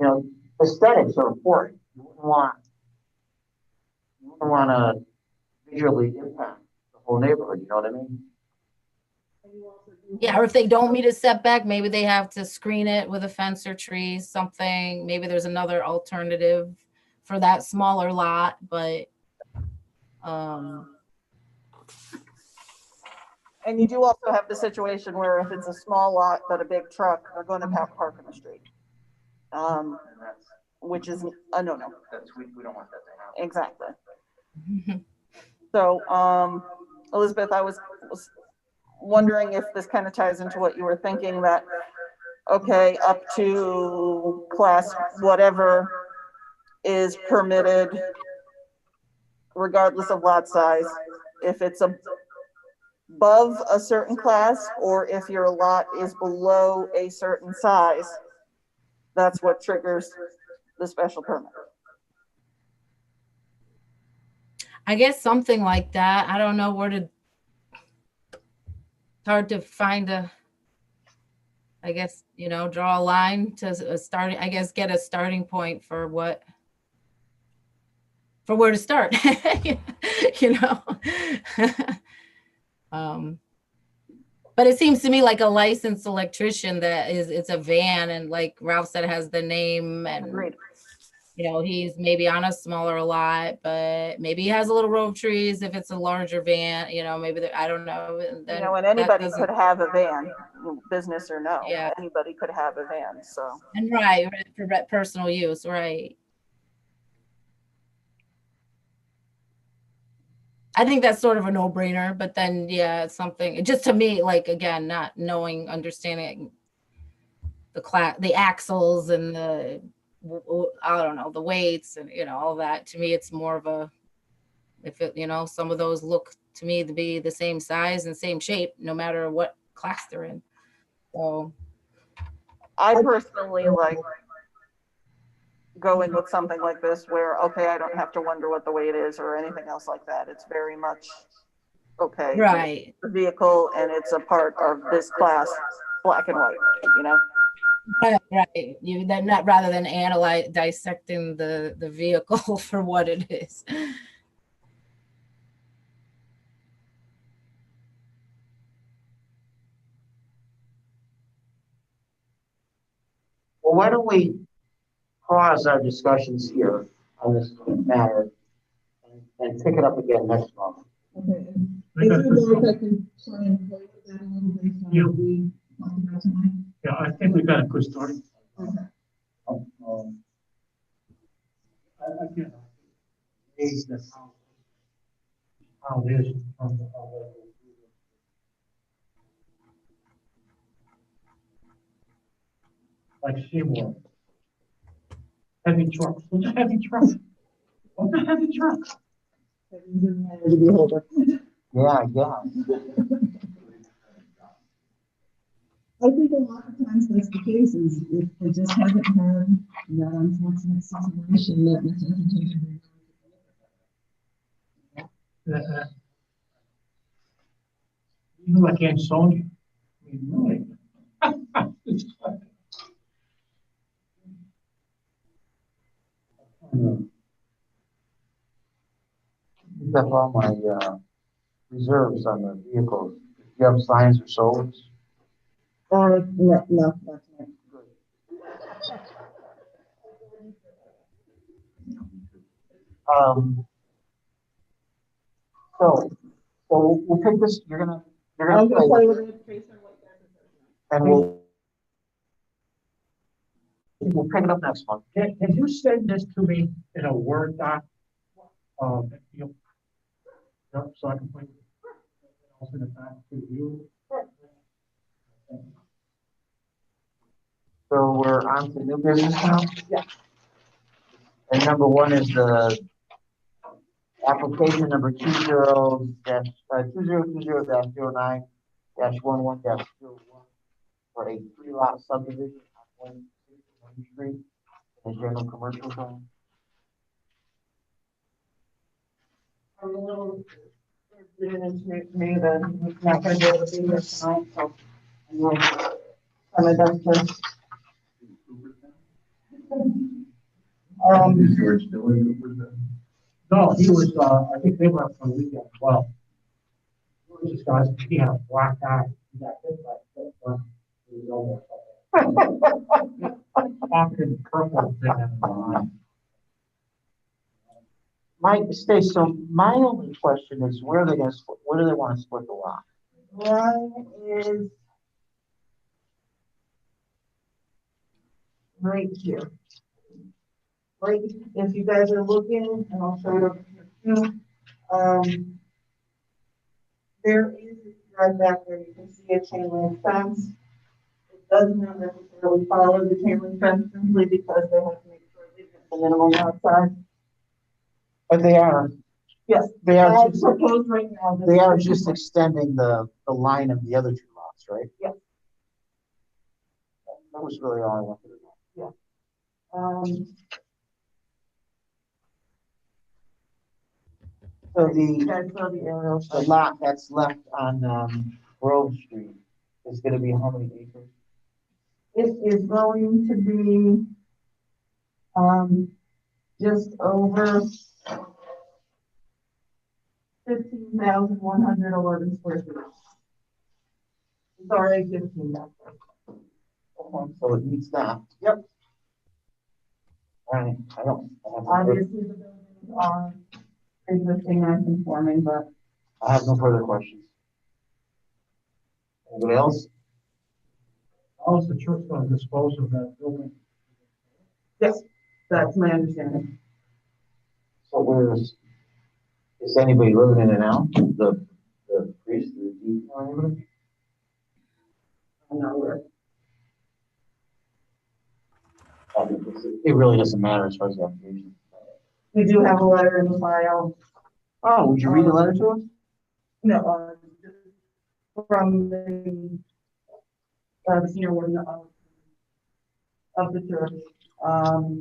know, aesthetics are important. You wouldn't want to visually impact the whole neighborhood. You know what I mean? Yeah, or if they don't meet a setback, maybe they have to screen it with a fence or trees, something. Maybe there's another alternative for that smaller lot, but And you do also have the situation where if it's a small lot but a big truck, they're going to park in the street. Which is a no-no. We don't want that to happen. Exactly. So, Elizabeth, I was wondering if this kind of ties into what you were thinking, that, okay, up to class whatever is permitted regardless of lot size. If it's above a certain class, or if your lot is below a certain size, that's what triggers the special permit. I guess something like that. I don't know where to, it's hard to find I guess, you know, draw a line to a starting, I guess, get a starting point for where to start, you know? But it seems to me like a licensed electrician it's a van, and like Ralph said, it has the name, and Agreed. you know, he's maybe on a smaller lot, but maybe he has a little row of trees if it's a larger van, you know, maybe I don't know. Then You know, and anybody could have a van, business or no. Yeah. Anybody could have a van, so. And right, for personal use, right. I think that's sort of a no-brainer, but then, yeah, it's something, just to me, like, again, not knowing, understanding the axles and I don't know, the weights and, you know, all that. To me, it's more of if it, you know, some of those look to me to be the same size and same shape, no matter what class they're in. So I personally like going with something like this where, okay, I don't have to wonder what the weight is or anything else like that. It's very much, okay. right. The vehicle, and it's a part of this class, black and white, you know? Right. You then not rather than dissecting the vehicle for what it is. Well, why don't we pause our discussions here on this matter and pick it up again next month? Okay, and if you'd like, I can try and play with that a little based on what we talked about tonight. Yeah, I think we got a good start. Okay. Again, is that how it is in terms of how they will do it. Like Seymour. Heavy trucks. What's a heavy truck? What's a heavy truck? To be holder. Yeah. I think a lot of times that's the case, is if they just haven't had that unfortunate situation that necessitated. Even like Ansonia. I mean, really. It's like- That's all my reserves on the vehicles. Do you have signs or solars? No, that's not. So we'll pick this. You're gonna I'm gonna play play with with it, it based on what you guys and we'll pick it up next month. Can you send this to me in a Word doc? You know, so I can put it, I'll send it back to you. So we're on to new business now? Yeah. And number one is the application number 2020-09-11-01 for a 3-lot subdivision on 160 Main Street in the general commercial zone. I'm a little, didn't me that he's not gonna be able to be here tonight, so I'm like, trying my best to. Is George still in Cooperstown? No, he was, I think they were up for the weekend as well. This guy's, he had a black eye. He got hit by a truck. He was over. Fucking purple thing in the eye. So my only question is where are they gonna split, where do they want to split the lot? One is right here. Right, if you guys are looking, and I'll show it over here too. There is, right back there, you can see a chain link fence. It does not necessarily follow the chain link fence simply because they have to make sure they get the minimum outside. But they are, Yes, they are as just, proposed right now. this they are is- just extending the line of the other 2 lots, right? Yes. That was really all I wanted to know. So You guys saw the arrow. the lot that's left on, Grove Street is gonna be how many acres? It is going to be, just over 15,111 square feet. Sorry, 15,000. Okay, so it meets that. Yep. All right, I don't, Obviously, the buildings are existing non-conforming, but I have no further questions. Anybody else? How is the church going to dispose of that building? yes, that's my understanding. So is anybody living in it now? The priest, the deacon or anybody? I'm not aware. It really doesn't matter as far as the application. We do have a letter in the file. Oh, would you read the letter to us? No, from the senior warden of the church,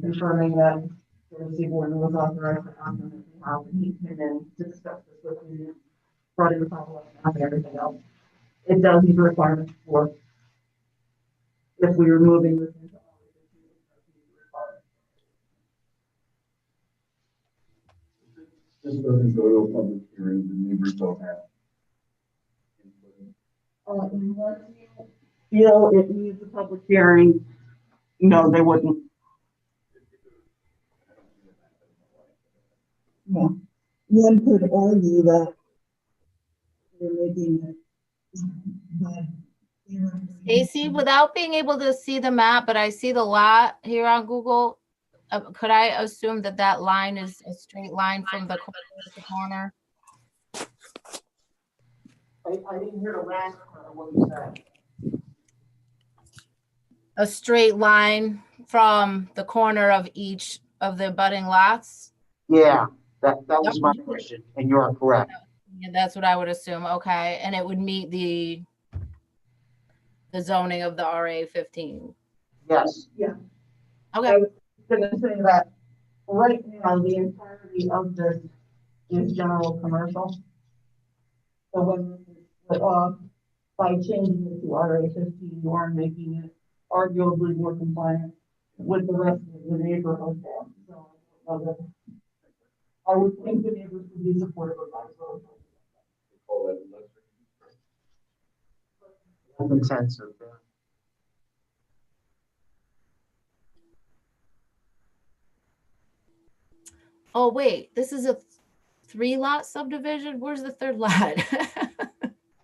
confirming that the receiver warden was authorized to act on his behalf, and he came in to discuss this with me, brought in the follow-up and everything else. It does meet the requirements for if we were moving this into all of this, it does meet the requirements. This doesn't go to a public hearing, the neighbors don't have. Unless you feel it needs a public hearing, no, they wouldn't. Yeah, one could argue that you're making it. Stacy, without being able to see the map, but I see the lot here on Google, could I assume that that line is a straight line from the corner to the corner? I didn't hear the last part of what you said. A straight line from the corner of each of the abutting lots? Yeah, that was my question, and you are correct. Yeah, that's what I would assume. Okay, and it would meet the zoning of the RA 15. Yes. Yeah. Okay. I was gonna say that right now, the entirety of this is general commercial. So when this is split off, by changing it to RA 15, you are making it arguably more compliant with the rest of the neighborhood. So, I would think the neighbors would be supportive of that. So, Intensive. Oh, wait, this is a 3-lot subdivision? Where's the 3rd lot?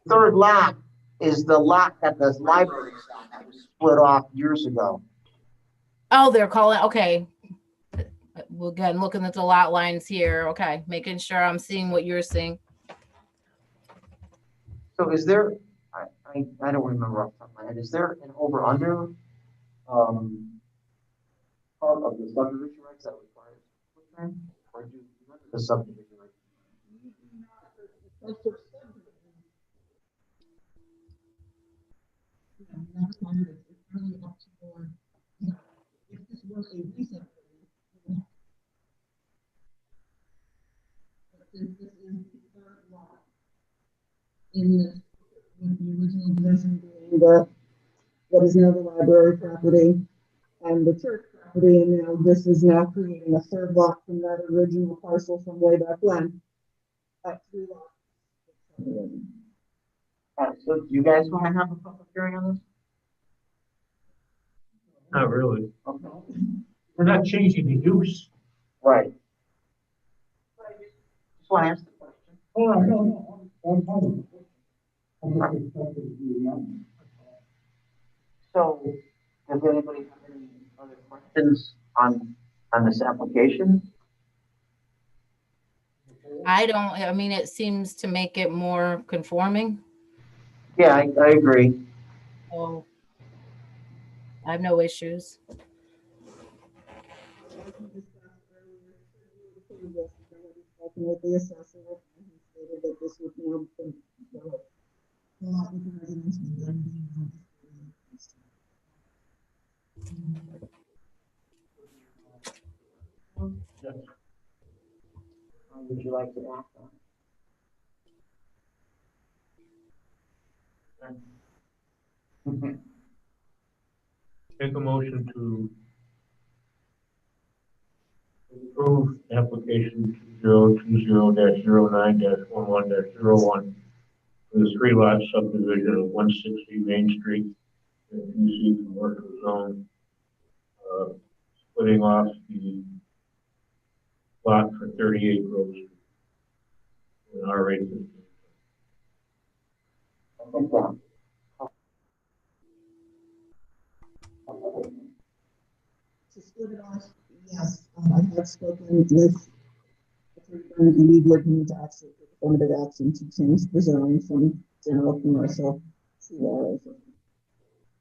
Third lot is the lot that the library is on that was split off years ago. Oh, they're calling, okay. Well, again, looking at the lot lines here. Okay, making sure I'm seeing what you're seeing. So is there, I don't remember off the top of my head, is there an over under part of the subdivision rights that requires a plan, or do you limit the subdivision rights? That's just subdivision. You know, not required, it's really up to your, you know, if this were a recent. But since this is the third lot in this, with the original division being the, what is now the library property and the church property, and now this is now creating a third lot from that original parcel from way back when. At 3 lots. So do you guys want to have a public hearing on this? Not really. Okay. We're not changing the use. Right. Just want to ask the question. Oh, I don't know. So, does anybody have any other questions on this application? I mean, it seems to make it more conforming, Yeah, I agree. so I have no issues. As we discussed earlier, we approved this, and we spoken with the assessor, and he stated that this would now be a lot with the residents and then being on this. Yes. How would you like to act on it? Make a motion to approve application 2020-09-11-01 for the 3 lot subdivision of 160 Main Street in the PC commercial zone, splitting off the lot for 38 Grove Street. In R8 district. I think that. To split it off, yes, I have spoken with and we would need to actually take affirmative action to change the zoning from general commercial to RA.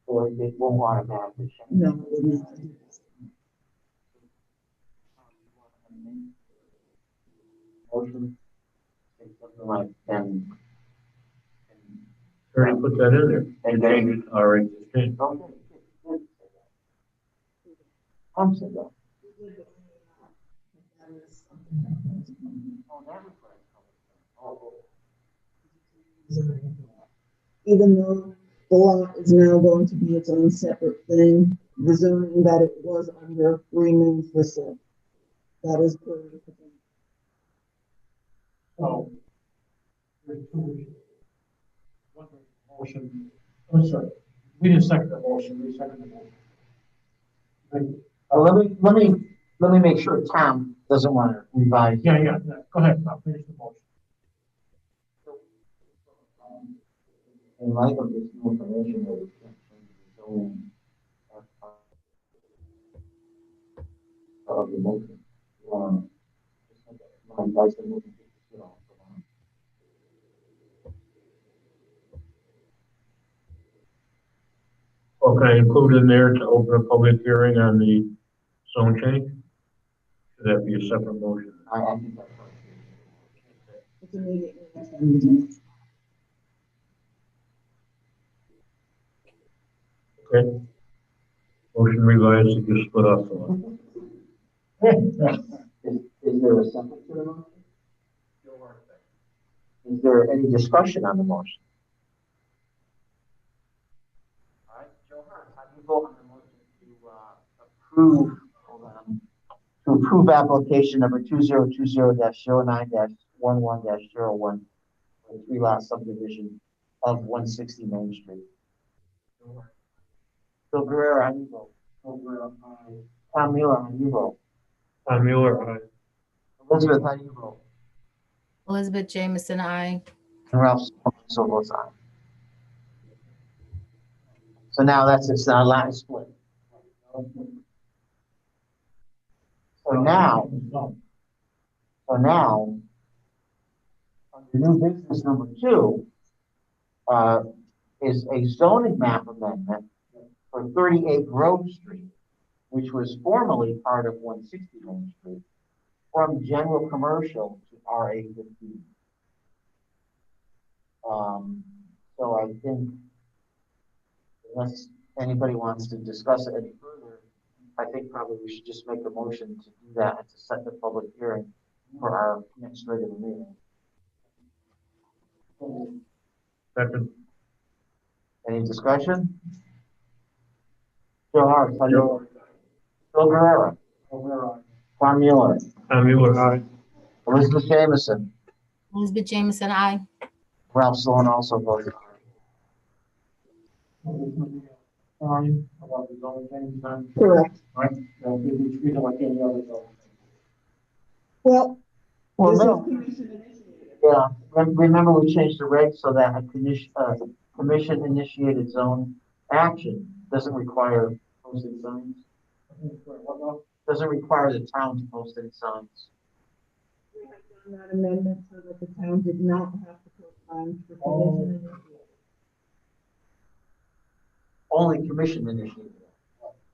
Or it won't automatically change. No, it would not. Motion, say something like, and. Already put that in there. And Change it to R8 district. Okay. I'm saying that. Oh, that requires public. Even though the lot is now going to be its own separate thing, the zoning that it was under remains the same. That is per. Oh. There's two issues. One motion, I'm sorry, we didn't second the motion, we seconded the motion. Let me make sure Tom doesn't want to revise. Yeah, go ahead, I'll finish the motion. In light of this new information, that we can't change the zoning as part of the motion. My advice is moving to, Well, can I include in there to open a public hearing on the zone change? Should that be a separate motion? I think that's right. It's immediately. Okay. Motion revised to just split off the lot. Is there a second to the motion? Is there any discussion on the motion? All right, Joe Hart, how do you vote on the motion to approve, hold on, to approve application number 2020-09-11-01 for the 3 lot subdivision of 160 Main Street? Bill Guerrero, how do you vote? Bill Guerrero, aye. Tom Mueller, how do you vote? Tom Mueller, aye. Elizabeth, how do you vote? Elizabeth Jameson, I. And Ralph so votes aye. So now it's our last split. So now, under new business number 2, is a zoning map amendment for 38 Grove Street, which was formerly part of 160 Main Street, from general commercial to RA 15. So I think unless anybody wants to discuss it any further, I think probably we should just make a motion to do that and to set the public hearing for our next regular meeting. Second. Any discussion? Joe Hart, how do you? Bill Guerrero. Tom Mueller. Tom Mueller, aye. Elizabeth Jamison. Elizabeth Jamison, aye. Ralph Sloan also voted aye. About the zoning change then, Correct. right? We treat it like any other zone. Well, Well, this is no. commission initiated. Yeah, remember we changed the regs so that a commission initiated zone action doesn't require posted signs. Doesn't require the town to post any signs. We have done that amendment so that the town did not have to post signs for commission initiated. Only commission initiated.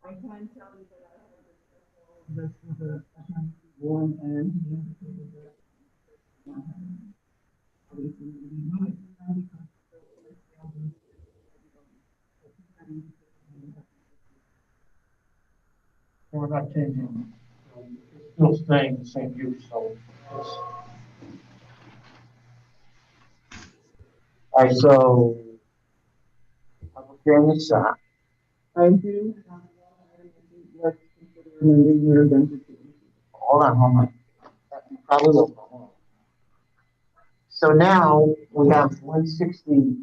I can tell you that I have discussed all of this with the attorney one and he indicated that. Obviously, we might not because We're not changing, it's still staying the same use, so. All right, so public hearing is set. I do. Let's consider amending your identity. Hold on. You probably will. So now we have 160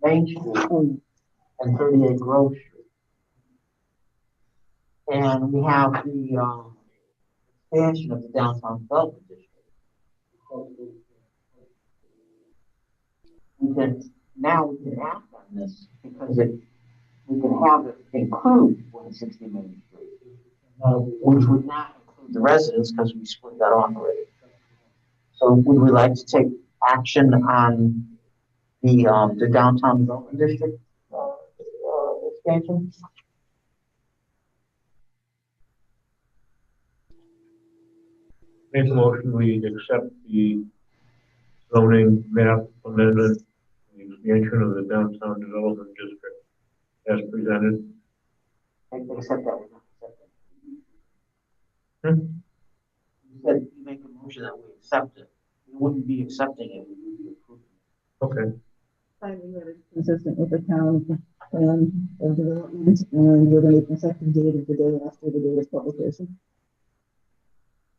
Main Street and 38 Grove Street. And we have the expansion of the downtown development district. We can act on this because we can have it include 160 Main Street, which would not include the residents because we split that off already. So would we like to take action on the downtown development district expansion? Make a motion, we accept the zoning map amendment, the expansion of the downtown development district as presented. Accept that. Hmm? You said you make a motion that we accept it. We wouldn't be accepting it, we would be approving it. Okay, Finding that it's consistent with the town plan of development and with an effective date of the day after the date of publication.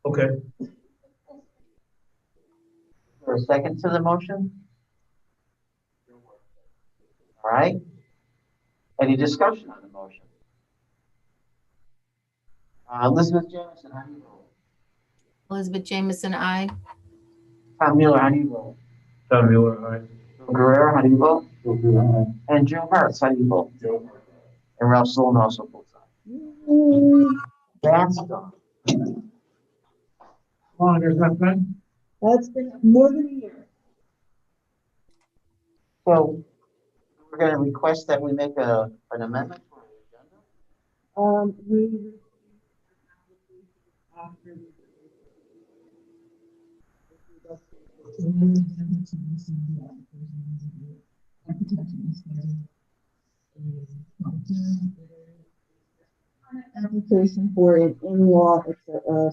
okay. For a second to the motion? All right. Any discussion on the motion? Elizabeth Jamison, how do you vote? Elizabeth Jamison, aye. Tom Mueller, how do you vote? Tom Mueller, aye. Bill Guerrero, how do you vote? And Joe Hartz, how do you vote? And Ralph Sloan also votes aye. That's done. Long as that's been. That's been more than a year. So we're going to request that we make an amendment for the agenda. We received after application for an in-law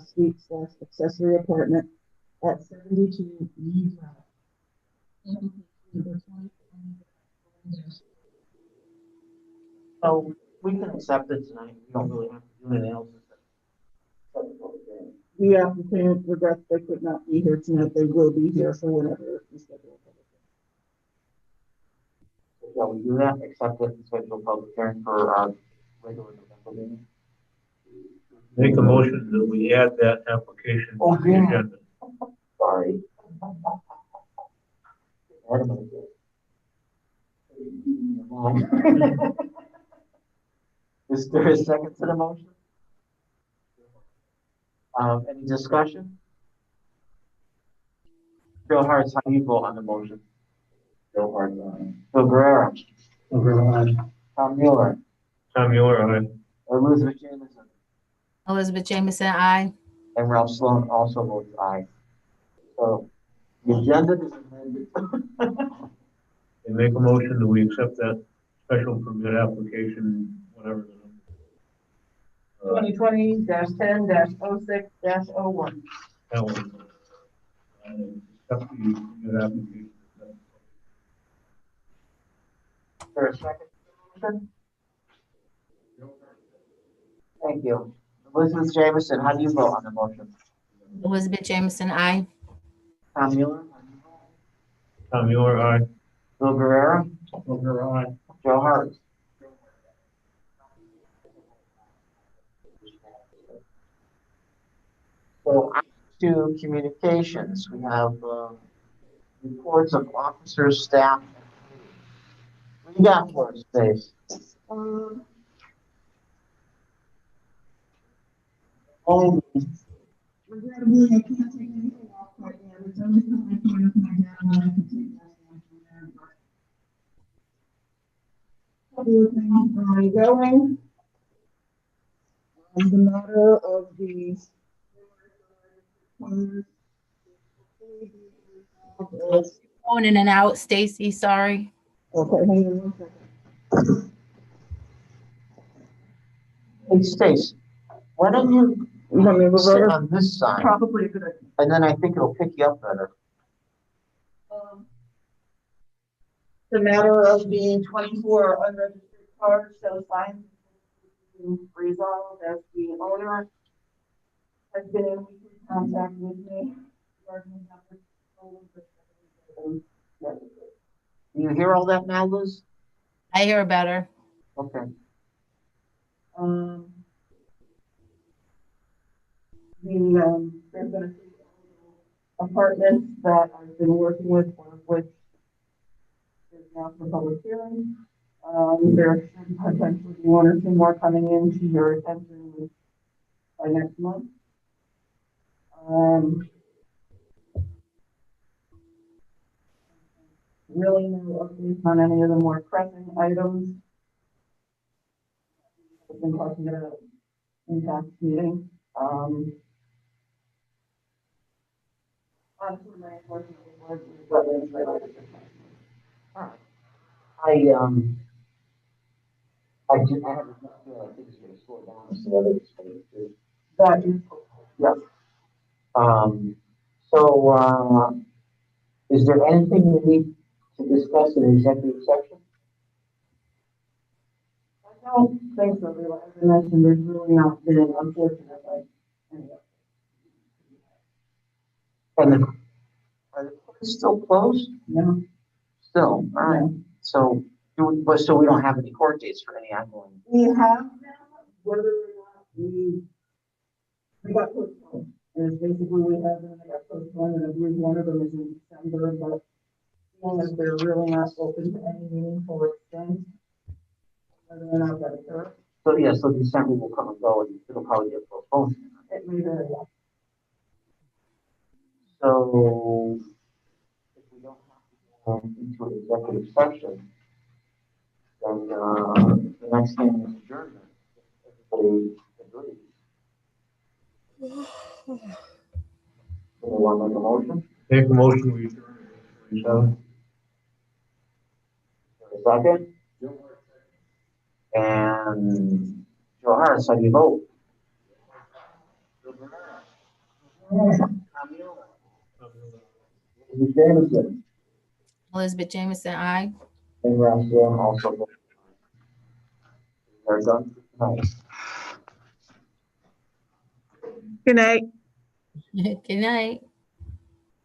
suite / accessory apartment at 72 Lee Drive. So we can accept it tonight. We don't really have to do anything else. The applicant regrets they could not be here tonight. They will be here for whenever we schedule. Shall we do that? Accept it and schedule a public hearing for our regular November meeting? Make a motion that we add that application Oh, to the yeah. agenda. Sorry. Is there a second to the motion? Any discussion? Bill Hartz, how do you vote on the motion? Bill Hartz, aye. Bill Guerrero. Bill Guerrero, aye. Tom Mueller. Tom Mueller, aye. Elizabeth Jameson, Elizabeth Jamison, aye. and Ralph Sloan also votes aye. So the agenda is amended. And make a motion that we accept that special permit application, whatever the number. 2020-10-06-01. That one. Accept the permit application. For a second. Thank you. Elizabeth Jameson, how do you vote on the motion? Elizabeth Jamison, aye. Tom Mueller? Tom Mueller, aye. Bill Guerrero? Booker, aye. Joe Hart? So on to communications, we have reports of officers, staff. What do you got for us, Dave? Oh, Regrettably, I can't take anything off quite yet. It's always not my point of my head, and I can take that down from there. Couple of things ongoing. The matter of the. Going in and out, Stacy, sorry. Okay, hang on 1 second. hey, Stace, why don't you Let me move sit over. on this side, Probably a good idea. and then I think it'll pick you up better. The matter of the 24 unregistered cars so signed resolved as the owner has been in weekly contact with me. Regarding Do you hear all that now, Liz? I hear better. Okay. There's been a few apartments that I've been working with, one of which is now for public hearing. There should potentially be 1 or 2 more coming into your attention by next month. Really no updates on any of the more pressing items. I've been talking about in past meeting. Honestly, my enforcement was wetlands related. I have a feel I think it's gonna slow down some other things. That is, Yes. So, is there anything we need to discuss in executive section? I don't think so, really. As I mentioned, there's really not been, unfortunately, any. And are the courts still closed? No. Still, all right. So, so we don't have any court dates for any ongoing. We have now, whether or not we got postponed. And it's basically we have them, they got postponed, and I believe one of them is in December, but seeing as they're really not open to any meaningful extent, whether or not that occurs, So, yeah, so December will come and go and it'll probably get postponed. it may very well. So, if we don't have to go into an executive session, then, the next thing is adjournment. Everybody agrees. Anyone want to make a motion? Make a motion, we adjourn. Second? And Joe Harris, how do you vote? Elizabeth Jameson, Elizabeth Jamison, aye. and Ralph Sloan also votes. They're done for tonight. Good night. Good night.